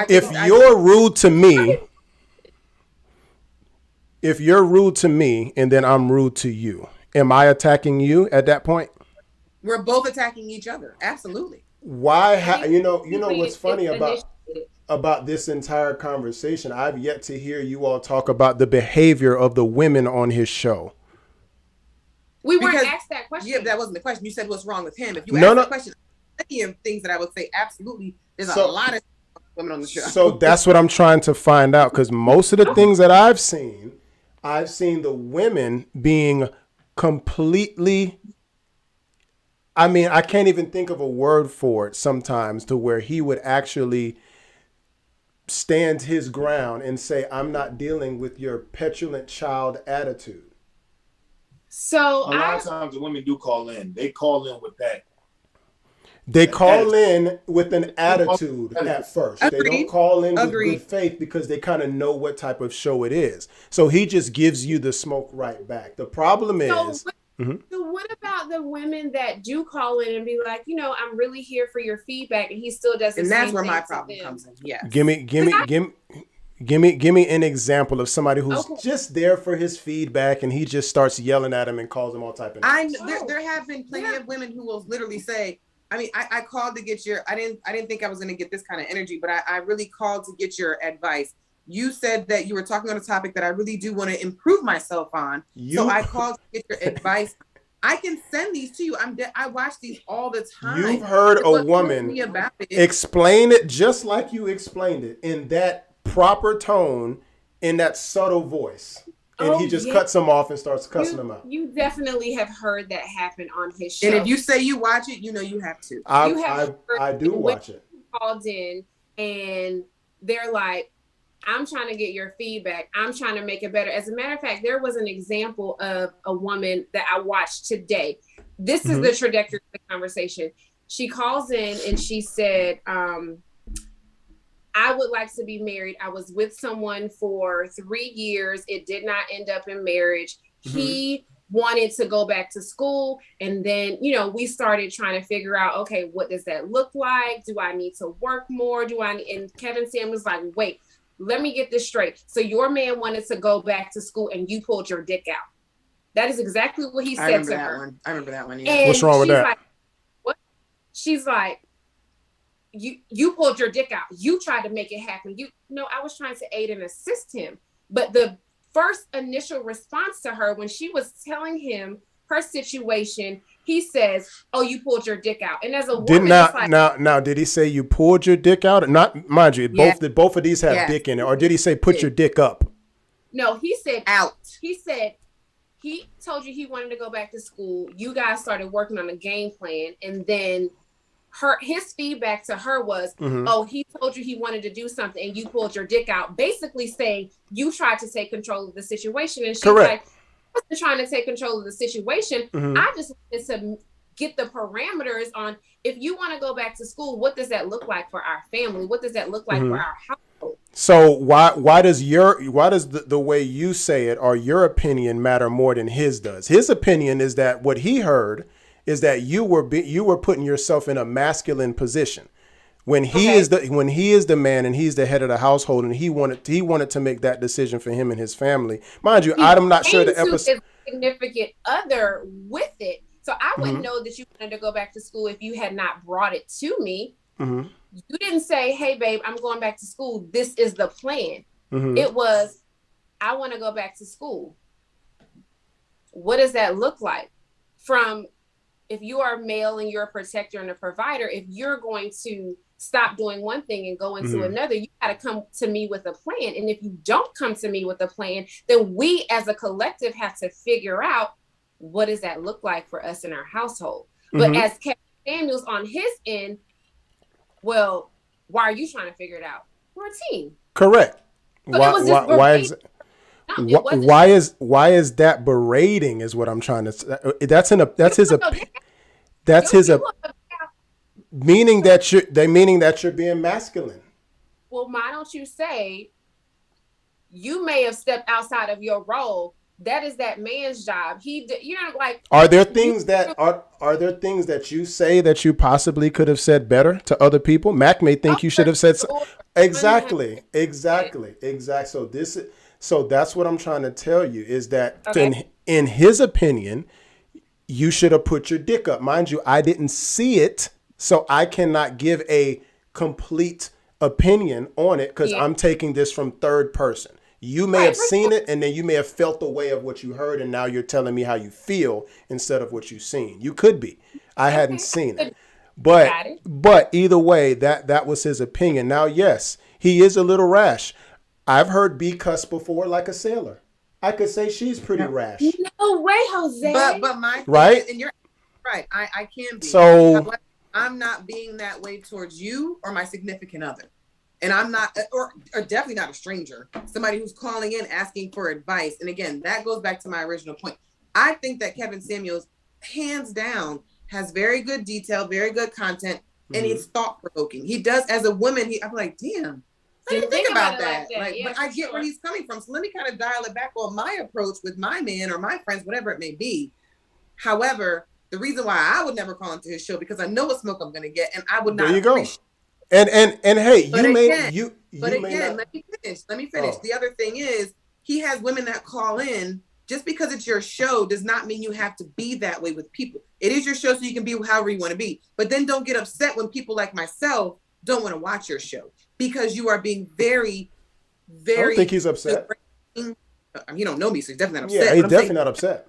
If you're rude to me and then I'm rude to you, am I attacking you at that point? We're both attacking each other. Absolutely. Why? You know what's funny about this entire conversation? I've yet to hear you all talk about the behavior of the women on his show. We weren't asked that question. Yeah, that wasn't the question. You said what's wrong with him. If you asked the question, plenty of things that I would say absolutely. There's a lot of women on the show. So that's what I'm trying to find out, because most of the things that I've seen the women being completely, I mean, I can't even think of a word for it sometimes, to where he would actually stand his ground and say, I'm not dealing with your petulant child attitude. So a lot of times the women do call in. They call in with that. They call in with an attitude at first. Agreed. They don't call in with good faith, because they kind of know what type of show it is. So he just gives you the smoke right back. The problem is... So what about the women that do call in and be like, I'm really here for your feedback, and he still doesn't? And that's where my problem comes in. Yeah. Give me an example of somebody who's just there for his feedback, and he just starts yelling at him and calls him all type of names. There have been plenty of women who will literally say, I called to get I didn't think I was going to get this kind of energy, but I really called to get your advice. You said that you were talking on a topic that I really do want to improve myself on. So I called to get your advice. I can send these to you. I watch these all the time. You've heard a woman explain it just like you explained it, in that proper tone, in that subtle voice. And he just cuts them off and starts cussing them out. You definitely have heard that happen on his show. And if you say you watch it, you have to. I do watch it. Called in and they're like, I'm trying to get your feedback. I'm trying to make it better. As a matter of fact, there was an example of a woman that I watched today. This is the trajectory of the conversation. She calls in and she said, I would like to be married. I was with someone for 3 years. It did not end up in marriage. He wanted to go back to school. And then, we started trying to figure out, okay, what does that look like? Do I need to work more? And Kevin Sam was like, wait, let me get this straight. So your man wanted to go back to school and you pulled your dick out. That is exactly what he said to her. I remember that one. Yeah. And what's wrong with that? Like, what? She's like, you pulled your dick out. You tried to make it happen. I was trying to aid and assist him. But the first initial response to her when she was telling him her situation, he says, "Oh, you pulled your dick out." And as a woman, it's like, now, did he say you pulled your dick out? Not, mind you, Yeah. both of these have Yes. dick in it, or did he say put your dick up? no, he said Out. He said he told you he wanted to go back to school. You guys started working on a game plan, and then his feedback to her was, "Oh, he told you he wanted to do something, and you pulled your dick out," basically saying you tried to take control of the situation. And she's like, "I wasn't trying to take control of the situation. I just wanted to get the parameters on, if you want to go back to school, what does that look like for our family? What does that look like for our household?" So why does the way you say it or your opinion matter more than his does? His opinion is that what he heard is that you were putting yourself in a masculine position when he is the man and he's the head of the household, and he wanted to make that decision for him and his family. Mind you, I'm not sure the episode. His significant other with it, so I wouldn't know that you wanted to go back to school if you had not brought it to me. You didn't say, "Hey, babe, I'm going back to school. This is the plan." It was, "I want to go back to school." What does that look like? From, if you are male and you're a protector and a provider, if you're going to stop doing one thing and go into another, you got to come to me with a plan. And if you don't come to me with a plan, then we as a collective have to figure out, what does that look like for us in our household? But as Kevin Samuels on his end, well, why are you trying to figure it out? We're a team. Correct. So why is that berating? Is what I'm trying to say. That's his opinion. That's his meaning that you're being masculine. Well, why don't you say, you may have stepped outside of your role? That is that man's job. Are there things that you say that you possibly could have said better to other people? Mac may think you should have said exactly. So that's what I'm trying to tell you, is that in his opinion, you should have put your dick up. Mind you, I didn't see it, so I cannot give a complete opinion on it because I'm taking this from third person. You may have seen it, and then you may have felt the way of what you heard, and now you're telling me how you feel instead of what you've seen. You could be. I hadn't seen it. But either way, that was his opinion. Now, yes, he is a little rash. I've heard B cuss before like a sailor. I could say she's pretty rash. No way, Jose. But my right, and you're right. I can be. So I'm not being that way towards you or my significant other. And I'm not, or definitely not a stranger, somebody who's calling in asking for advice. And again, that goes back to my original point. I think that Kevin Samuels, hands down, has very good detail, very good content, and it's thought-provoking. He does, as a woman, I'm like, damn, I didn't think about that. But I get where he's coming from. So let me kind of dial it back on my approach with my man or my friends, whatever it may be. However, the reason why I would never call into his show, because I know what smoke I'm going to get, and I would not. There you go. And hey, let me finish. Oh. The other thing is, he has women that call in. Just because it's your show does not mean you have to be that way with people. It is your show, so you can be however you want to be. But then don't get upset when people like myself don't want to watch your show, because you are being very, very. I don't think he's upset. You don't know me, so he's definitely not upset. Yeah, he's definitely not upset.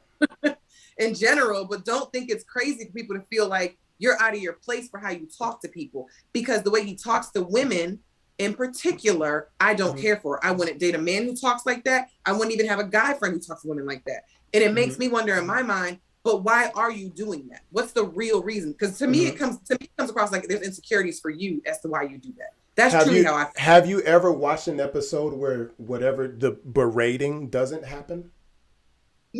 In general, but don't think it's crazy for people to feel like you're out of your place for how you talk to people, because the way he talks to women in particular, I don't care for. I wouldn't date a man who talks like that. I wouldn't even have a guy friend who talks to women like that. And it makes me wonder in my mind, but why are you doing that? What's the real reason? Because to me, it comes across like there's insecurities for you as to why you do that. That's truly how I feel. Have you ever watched an episode where whatever the berating doesn't happen?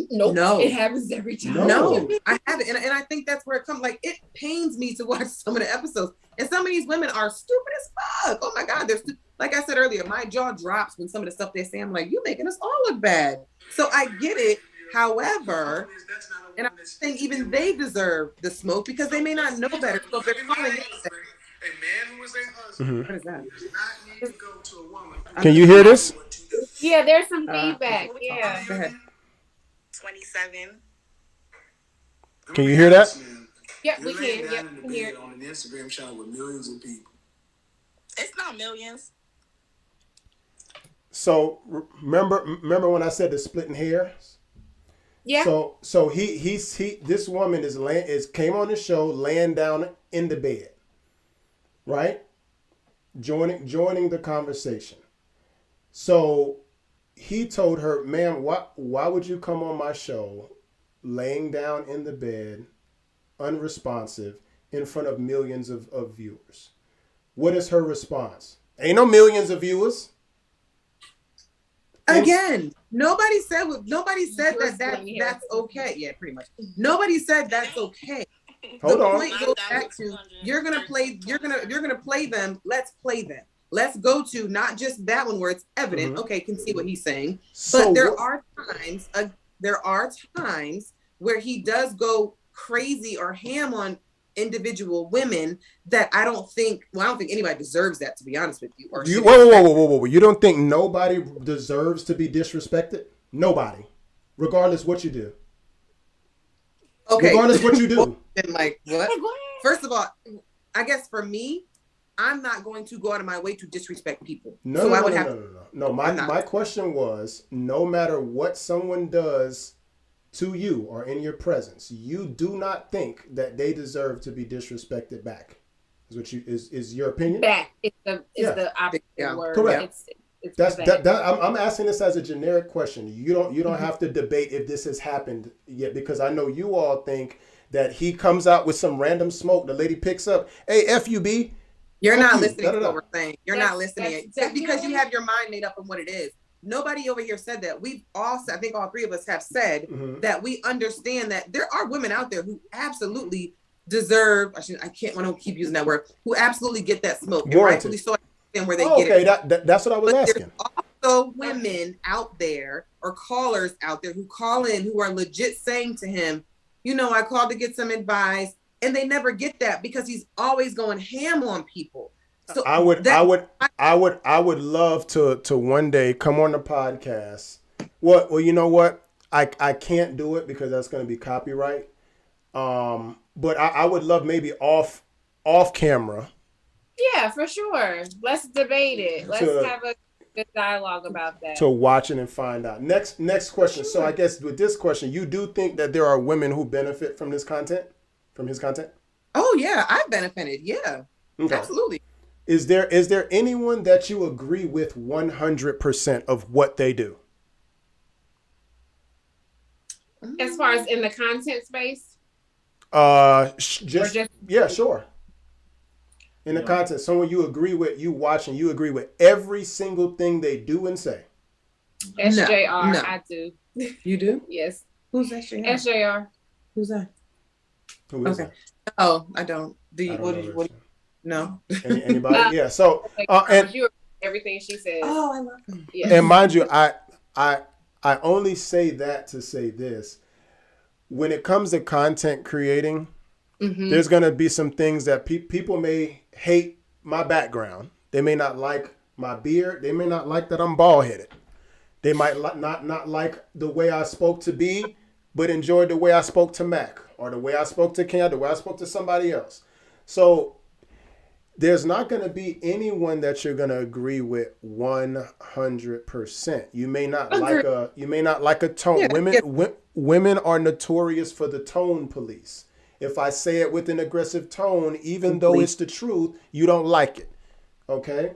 Nope. No, it happens every time. No, I haven't, and I think that's where it comes. Like, it pains me to watch some of the episodes, and some of these women are stupid as fuck. Oh my god, like I said earlier, my jaw drops when some of the stuff they say. I'm like, you making us all look bad. So I get it. However, and I think even they deserve the smoke because they may not know better. So if they're calling it, a man who is a husband what is that? does not need to go to a woman. Can you hear this? Yeah, there's some feedback. Yeah. Go ahead. 27. Can you hear that? Yeah, we can. Yeah, we can hear it. On an Instagram channel with millions of people. It's not millions. So remember when I said the splitting hairs? Yeah. So he this woman came on the show laying down in the bed, right? Joining the conversation. So he told her, "Ma'am, why would you come on my show laying down in the bed, unresponsive, in front of millions of viewers?" What is her response? Ain't no millions of viewers. Again, nobody said that's okay. Yeah, pretty much. Nobody said that's okay. Hold the on. point goes back to you're gonna play them. Let's play them. Let's go to not just that one where it's evident. Okay, can see what he's saying. But there are times where he does go crazy or ham on individual women that I don't think anybody deserves that, to be honest with you. Or whoa. You don't think nobody deserves to be disrespected? Nobody. Regardless what you do. Okay. Regardless what you do. Like, what? First of all, I guess for me, I'm not going to go out of my way to disrespect people. No. My question was, no matter what someone does to you or in your presence, you do not think that they deserve to be disrespected back. Is what is your opinion? Back is the opposite word. Correct. It's I'm asking this as a generic question. You don't have to debate if this has happened yet, because I know you all think that he comes out with some random smoke, the lady picks up, "Hey, FUB." You're not listening to what we're saying. You're not listening because you have your mind made up on what it is. Nobody over here said that. We've all said, I think all three of us have said that we understand that there are women out there who absolutely deserve, I want to keep using that word, who absolutely get that smoke. And rightfully so, where they get it. Okay, that's what I was asking. There's also women out there or callers out there who call in who are legit saying to him, I called to get some advice, and they never get that because he's always going ham on people. So I would love to one day come on the podcast. Well, you know what? I can't do it because that's going to be copyright. But I would love maybe off camera. Yeah, for sure. Let's debate it. Let's have a good dialogue about that. To watch it and find out. Next question. Sure. So I guess with this question, you do think that there are women who benefit from this content, from his content? Oh yeah, I've benefited. Yeah, okay. Absolutely. Is there anyone that you agree with 100% of what they do? As far as in the content space? Yeah, sure. In the content, someone you agree with, you watch, and you agree with every single thing they do and say. SJR, no. I do. You do? Yes. Who's SJR? SJR. Who's that? Who is that? Oh, I don't. Do you? What? No. Anybody? Yeah. So and you everything she says. Oh, I love them. Yes. And mind you, I only say that to say this: when it comes to content creating, there's gonna be some things that people may hate my background. They may not like my beard. They may not like that I'm bald headed. They might not like the way I spoke to B, but enjoyed the way I spoke to Mac, or the way I spoke to Ken, the way I spoke to somebody else. So there's not going to be anyone that you're going to agree with 100%. You may not like a tone. Yeah, Women are notorious for the tone police. If I say it with an aggressive tone, even though it's the truth, you don't like it. Okay?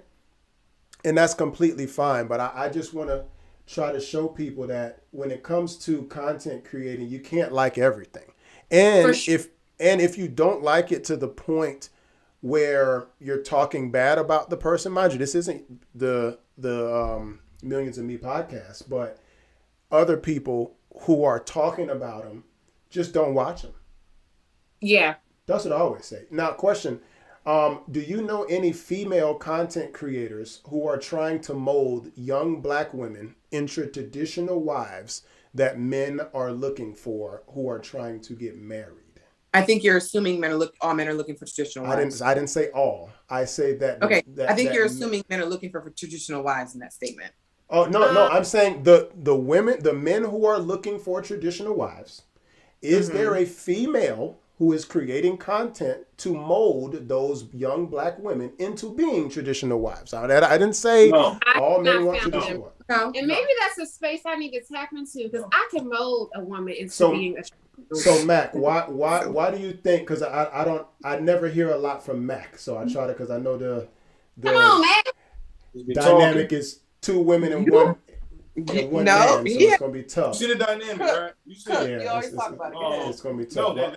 And that's completely fine. But I just want to try to show people that when it comes to content creating, you can't like everything. And if you don't like it to the point where you're talking bad about the person, mind you, this isn't the Millions of Me podcast, but other people who are talking about them, just don't watch them. Yeah. That's what I always say. Now, question, do you know any female content creators who are trying to mold young black women into traditional wives that men are looking for, who are trying to get married? I think you're assuming all men are looking for traditional wives. I didn't say all. I say that. Okay. I think you're assuming men are looking for traditional wives in that statement. Oh, no. I'm saying the men who are looking for traditional wives, is there a female who is creating content to mold those young black women into being traditional wives? I didn't say all men want traditional wives. No. And maybe that's a space I need to tap into because I can mold a woman into So- being a. So Mac, why do you think? Because I never hear a lot from Mac, so I try to, because I know the Come on, man. dynamic is two women and one No, man, so yeah. it's gonna be tough. You see the dynamic, right? You see it. Yeah, You always it's- talk about it. Oh, Go ahead. It's gonna be No, tough.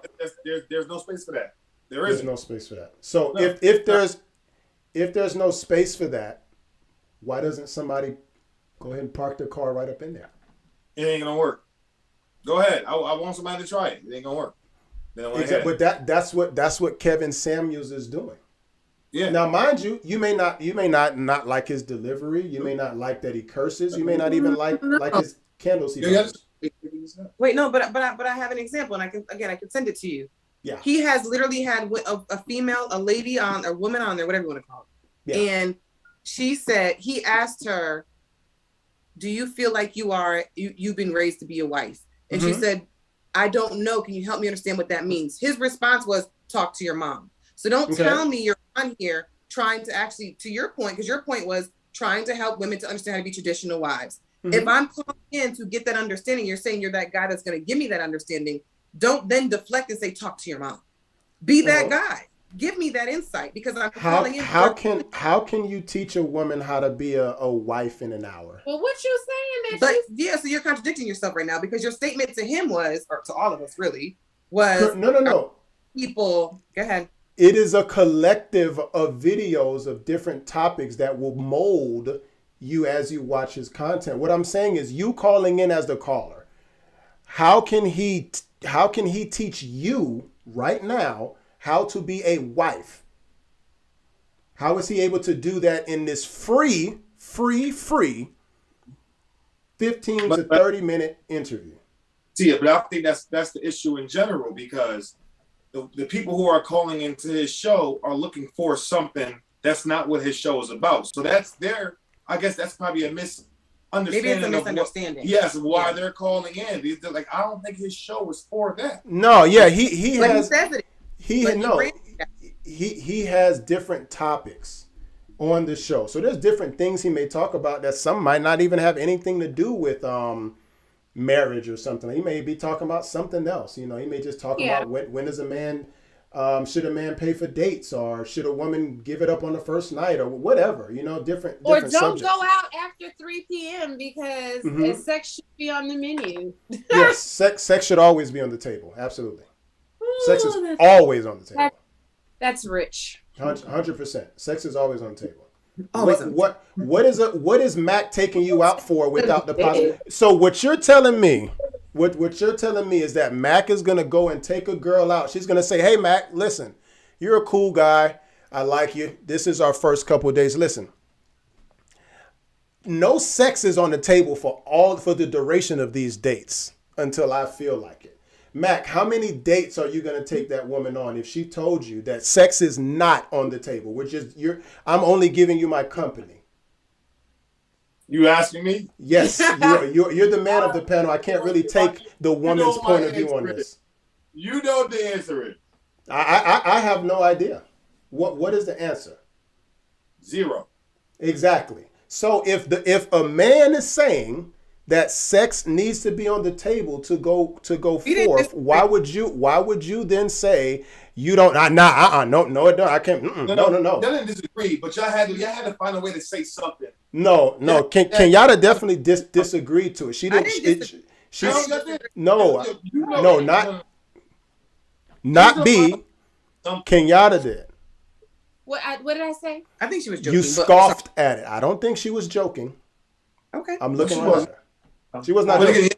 there's no space for that. There There's isn't. no space for that. So No. if there's no space for that, why doesn't somebody go ahead and park their car right up in there? It ain't gonna work. Go ahead. I want somebody to try it. It ain't gonna work. Then I went Exactly. ahead. But that's what Kevin Samuels is doing. Yeah. Now, mind you, you may not like his delivery. You may not like that he curses. You may not even like his candles he Yeah, burns. Wait, no, but I have an example, and I can send it to you. Yeah. He has literally had a lady on, a woman on there, whatever you want to call it. Yeah. And she said, he asked her, do you feel like you've been raised to be a wife? And she said, I don't know. Can you help me understand what that means? His response was, talk to your mom. So don't tell me you're on here trying to actually, to your point, because your point was trying to help women to understand how to be traditional wives. If I'm calling in to get that understanding, you're saying you're that guy that's going to give me that understanding. Don't then deflect and say, talk to your mom. Be that guy. Give me that insight because I'm calling in. How can you teach a woman how to be a wife in an hour? Well, what you saying But that yeah, so you're contradicting yourself right now because your statement to him was, or to all of us really, was No. people. Go ahead. It is a collective of videos of different topics that will mold you as you watch his content. What I'm saying is, you calling in as the caller, how can he teach you right now how to be a wife? How is he able to do that in this free 15 to 30 minute interview? See, but I think that's the issue in general because the people who are calling into his show are looking for something that's not what his show is about. So I guess that's probably a misunderstanding. Maybe it's a misunderstanding. Why they're calling in. They're like, I don't think his show was for that. No, yeah, he But has. he says it. He has different topics on the show. So there's different things he may talk about that some might not even have anything to do with marriage or something. He may be talking about something else. He may just talk about when does a man should a man pay for dates, or should a woman give it up on the first night, or whatever. Different or don't subjects. go out after 3 p.m. because sex should be on the menu. Yes, sex should always be on the table. Absolutely. Sex is Ooh, always on the table. That's rich. 100%. Sex is always on the table. Always What is Mac taking you out for without the positive? So what you're telling me is that Mac is gonna go and take a girl out. She's gonna say, "Hey Mac, listen, you're a cool guy. I like you. This is our first couple of days. Listen, no sex is on the table for the duration of these dates until I feel like it. Mac, how many dates are you going to take that woman on if she told you that sex is not on the table? I'm only giving you my company." You asking me? Yes, you're the man of the panel. I can't really take the woman's point of view on this. You know the answer is I have no idea. What is the answer? 0. Exactly. So if a man is saying that sex needs to be on the table to go forth, why would you then say you don't? No, it don't. I can't. No. I didn't disagree, but y'all had to find a way to say something. No. Kenyatta definitely disagreed to it. She didn't. Not B. Kenyatta did. What did I say? I think she was joking. You scoffed at it. I don't think she was joking. Okay. I'm looking at her. She was not joking.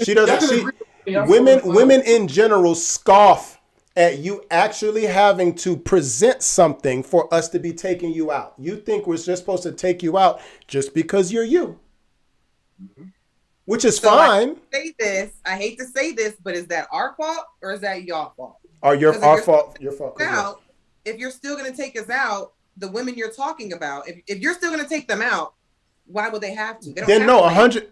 She doesn't. Women in general scoff at you actually having to present something for us to be taking you out. You think we're just supposed to take you out just because you're you, which is fine. I hate to say this, but is that our fault or is that your fault? Or our fault? Your fault. If you're still going to take us out, the women you're talking about, if you're still going to take them out, why would they have to? They don't then have no, to 100.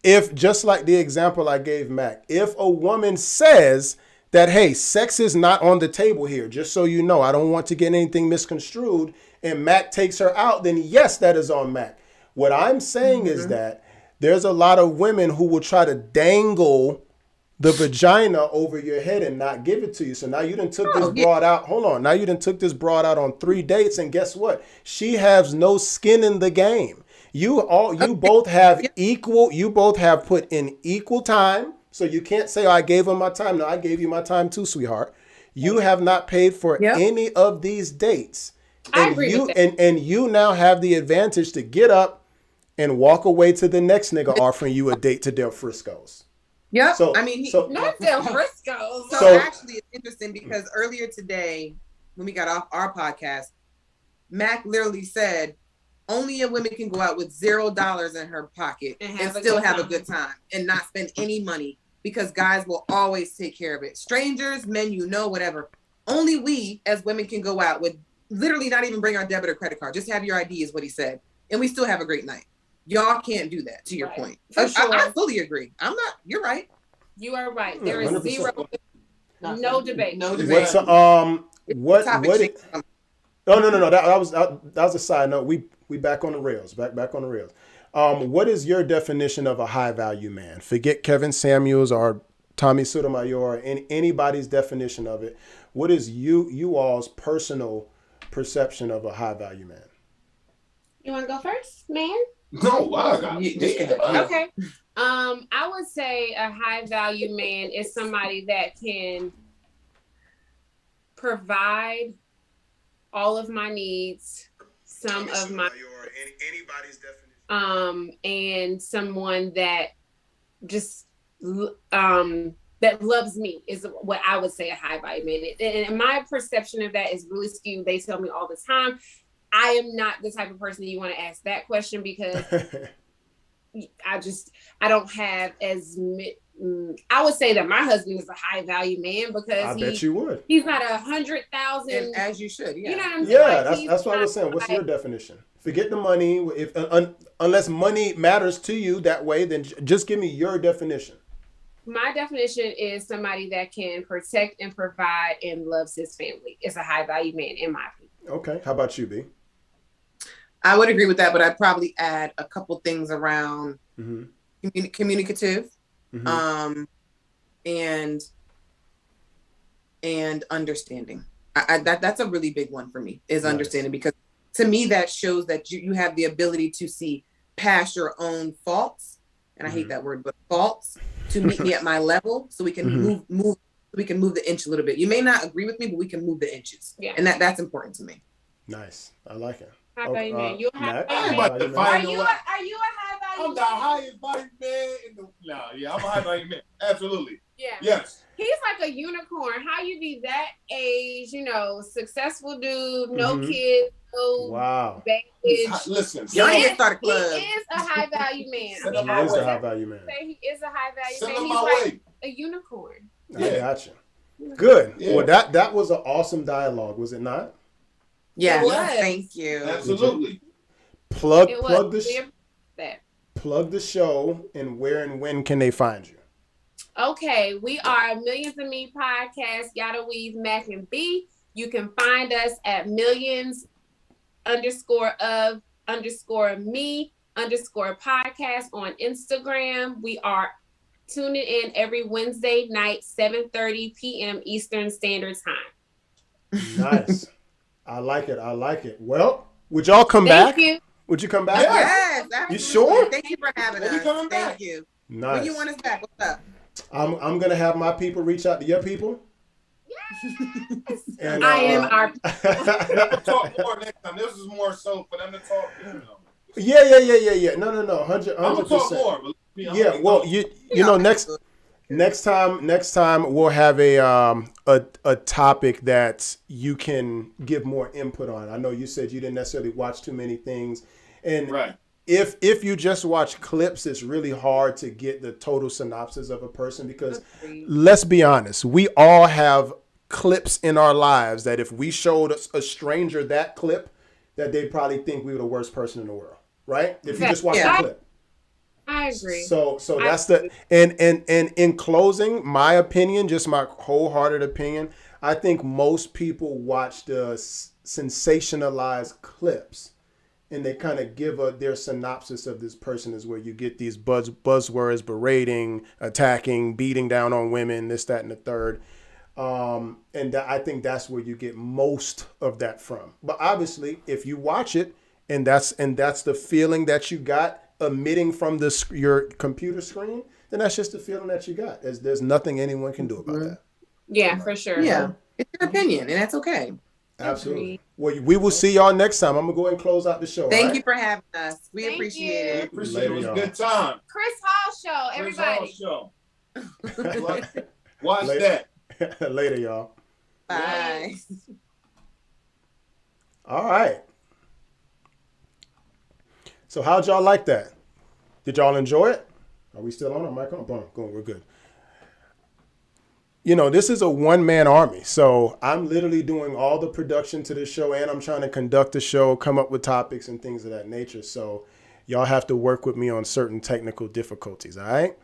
If just like the example I gave Mac, if a woman says that, hey, sex is not on the table here, just so you know, I don't want to get anything misconstrued, and Mac takes her out, then yes, that is on Mac. What I'm saying is that there's a lot of women who will try to dangle the vagina over your head and not give it to you. So now you done took this broad out. Hold on. Now you done took this broad out on 3 dates, and guess what? She has no skin in the game. You both have equal. You both have put in equal time. So you can't say, "Oh, I gave him my time." No, I gave you my time too, sweetheart. You have not paid for any of these dates. I agree with that. And you now have the advantage to get up and walk away to the next nigga offering you a date to Del Frisco's. Yep. So, I mean, not Del Frisco. So actually, it's interesting because earlier today, when we got off our podcast, Mac literally said, only a woman can go out with $0 in her pocket and still have a good time and not spend any money because guys will always take care of it. Strangers, men, whatever. Only we as women can go out with literally not even bring our debit or credit card. Just have your ID is what he said. And we still have a great night. Y'all can't do that, to your point. For sure. I fully agree. You're right. You are right. There is 100%. no debate. No debate. What's No. That was a side note. We back on the rails. Back on the rails. What is your definition of a high value man? Forget Kevin Samuels or Tommy Sotomayor or anybody's definition of it. What is you all's personal perception of a high value man? You want to go first, man? No, I got Okay. I would say a high value man is somebody that can provide all of my needs, some of my anybody's definition. And someone that just that loves me is what I would say a high value man. And my perception of that is really skewed. They tell me all the time, I am not the type of person that you want to ask that question because I don't have I would say that my husband is a high value man because I bet you would. He's not 100,000. As you should, yeah. You know what I'm saying? Yeah, that's what I was saying. What's your definition? Forget the money. If unless money matters to you that way, then just give me your definition. My definition is somebody that can protect and provide and loves his family. Is a high value man, in my opinion. Okay. How about you, B? I would agree with that, but I'd probably add a couple things around communicative, and understanding. That's a really big one for me, is understanding, because to me that shows that you have the ability to see past your own faults, and I hate that word, but faults, to meet me at my level, so we can move. We can move the inch a little bit. You may not agree with me, but we can move the inches. Yeah, and that's important to me. Nice, I like it. High value man. You a high I'm value about to man? find Are you a high value I'm the highest value man in the. No, yeah, I'm a high value man. Absolutely. Yeah. Yes. He's like a unicorn. How you be that age, successful dude, no kids, no baggage. Listen, y'all need to start a club. He is a high value man. He is a high value man. He is a high value Send man. him He's my like way. a unicorn. I got you. Good. Yeah. Well, that was an awesome dialogue, was it not? Yeah. It was. Thank you. Absolutely. Plug the show, and where and when can they find you? Okay, we are Millions of Me Podcast, Yada Weave, Mac and B. You can find us at millions_of_me_podcast on Instagram. We are tuning in every Wednesday night, 7:30 p.m. Eastern Standard Time. Nice. I like it. Well, would y'all come back? Thank you. Would you come back? Yes. Absolutely. You sure? Thank you for having us. Coming back. Thank you. Nice. When you want us back, what's up? I'm gonna have my people reach out to your people. Yes. And, I am our. We'll talk more next time. This is more so for them to talk. Yeah. No. 100%. I'm gonna talk more. But Yeah. Well, you know, next time we'll have a topic that you can give more input on. I know you said you didn't necessarily watch too many things, and right. If you just watch clips, it's really hard to get the total synopsis of a person, because let's be honest, we all have clips in our lives that if we showed a stranger that clip, that they'd probably think we were the worst person in the world, right? If you just watch the clip. I agree. So that's and in closing, my opinion, just my wholehearted opinion, I think most people watch the sensationalized clips and they kind of give their synopsis of this person is where you get these buzzwords, berating, attacking, beating down on women, this, that, and the third. I think that's where you get most of that from. But obviously, if you watch it and that's the feeling that you got emitting from your computer screen, then that's just the feeling that you got. There's nothing anyone can do about that. Yeah, for sure. Yeah, it's your opinion, and that's okay. Absolutely. Well, we will see y'all next time. I'm gonna go ahead and close out the show. Thank you for having us. We Thank appreciate you. it. Appreciate it. It was a good time. Chris Hall Show, everybody. Chris Hall Show. Watch Later. that. Later, y'all. Bye. All right. So how'd y'all like that? Did y'all enjoy it? Are we still on? Am I on? Boom, we're good. You know, this is a one-man army. So I'm literally doing all the production to this show, and I'm trying to conduct the show, come up with topics and things of that nature. So y'all have to work with me on certain technical difficulties, all right?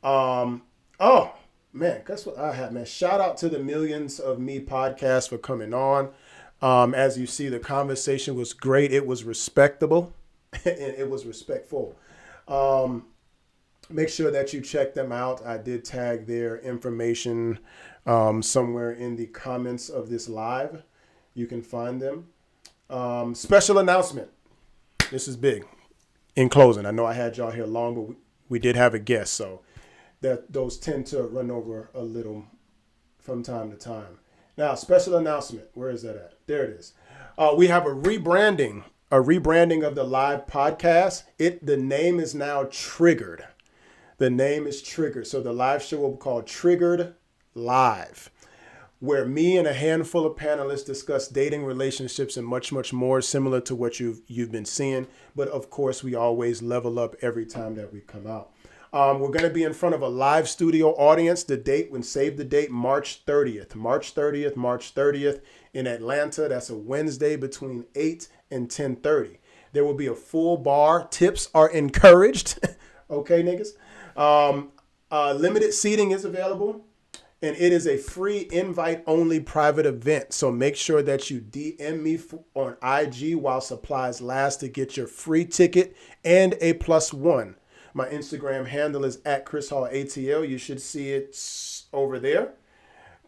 Oh, man, guess what I have, man? Shout out to the Millions of Me podcast for coming on. As you see, the conversation was great. It was respectable, and it was respectful. Make sure that you check them out. I did tag their information somewhere in the comments of this live. You can find them. Special announcement. This is big. In closing, I know I had y'all here long, but we did have a guest, so those tend to run over a little from time to time. Now, special announcement. Where is that at? There it is. We have a rebranding of the live podcast. The name is now Triggered. The name is Triggered. So the live show will be called Triggered Live, where me and a handful of panelists discuss dating, relationships, and much, much more, similar to what you've been seeing. But of course, we always level up every time that we come out. We're going to be in front of a live studio audience. The date, save the date, March 30th. March 30th in Atlanta. That's a Wednesday between 8 and 10:30. There will be a full bar. Tips are encouraged. Okay, niggas. Limited seating is available, and it is a free invite-only private event. So make sure that you DM me on IG while supplies last to get your free ticket and a +1. My Instagram handle is at ChrisHallATL. You should see it over there.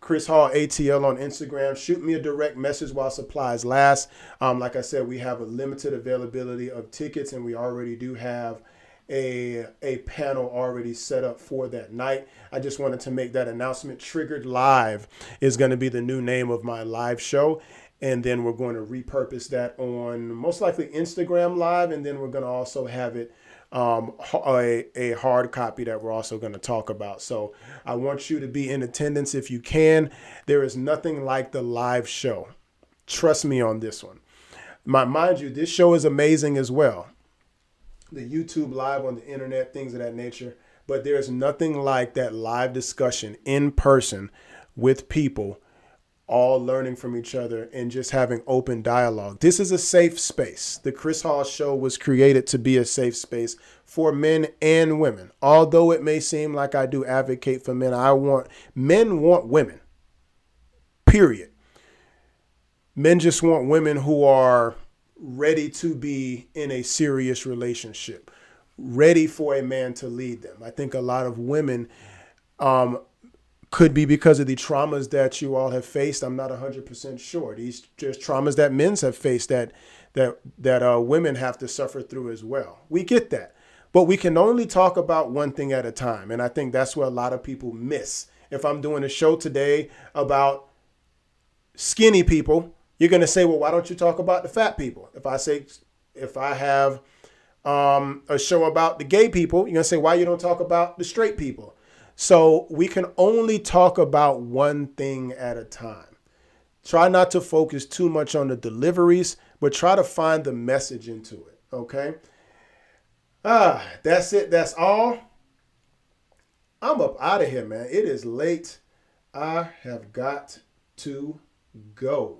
ChrisHallATL on Instagram. Shoot me a direct message while supplies last. Like I said, we have a limited availability of tickets, and we already do have a panel already set up for that night. I just wanted to make that announcement. Triggered Live is going to be the new name of my live show. And then we're going to repurpose that on most likely Instagram Live. And then we're going to also have it a hard copy that we're also going to talk about. So I want you to be in attendance if you can. There is nothing like the live show. Trust me on this one. Mind you, this show is amazing as well. The YouTube live on the internet, things of that nature. But there's nothing like that live discussion in person with people, all learning from each other and just having open dialogue. This is a safe space. The Chris Hall Show was created to be a safe space for men and women. Although it may seem like I do advocate for men, men want women, period. Men just want women who are ready to be in a serious relationship, ready for a man to lead them. I think a lot of women could be because of the traumas that you all have faced. I'm not 100% sure. These just traumas that men have faced that women have to suffer through as well. We get that. But we can only talk about one thing at a time. And I think that's where a lot of people miss. If I'm doing a show today about skinny people, you're going to say, well, why don't you talk about the fat people? If I have a show about the gay people, you're going to say, why you don't talk about the straight people? So we can only talk about one thing at a time. Try not to focus too much on the deliveries, but try to find the message into it. Okay. That's it. That's all. I'm up out of here, man. It is late. I have got to go.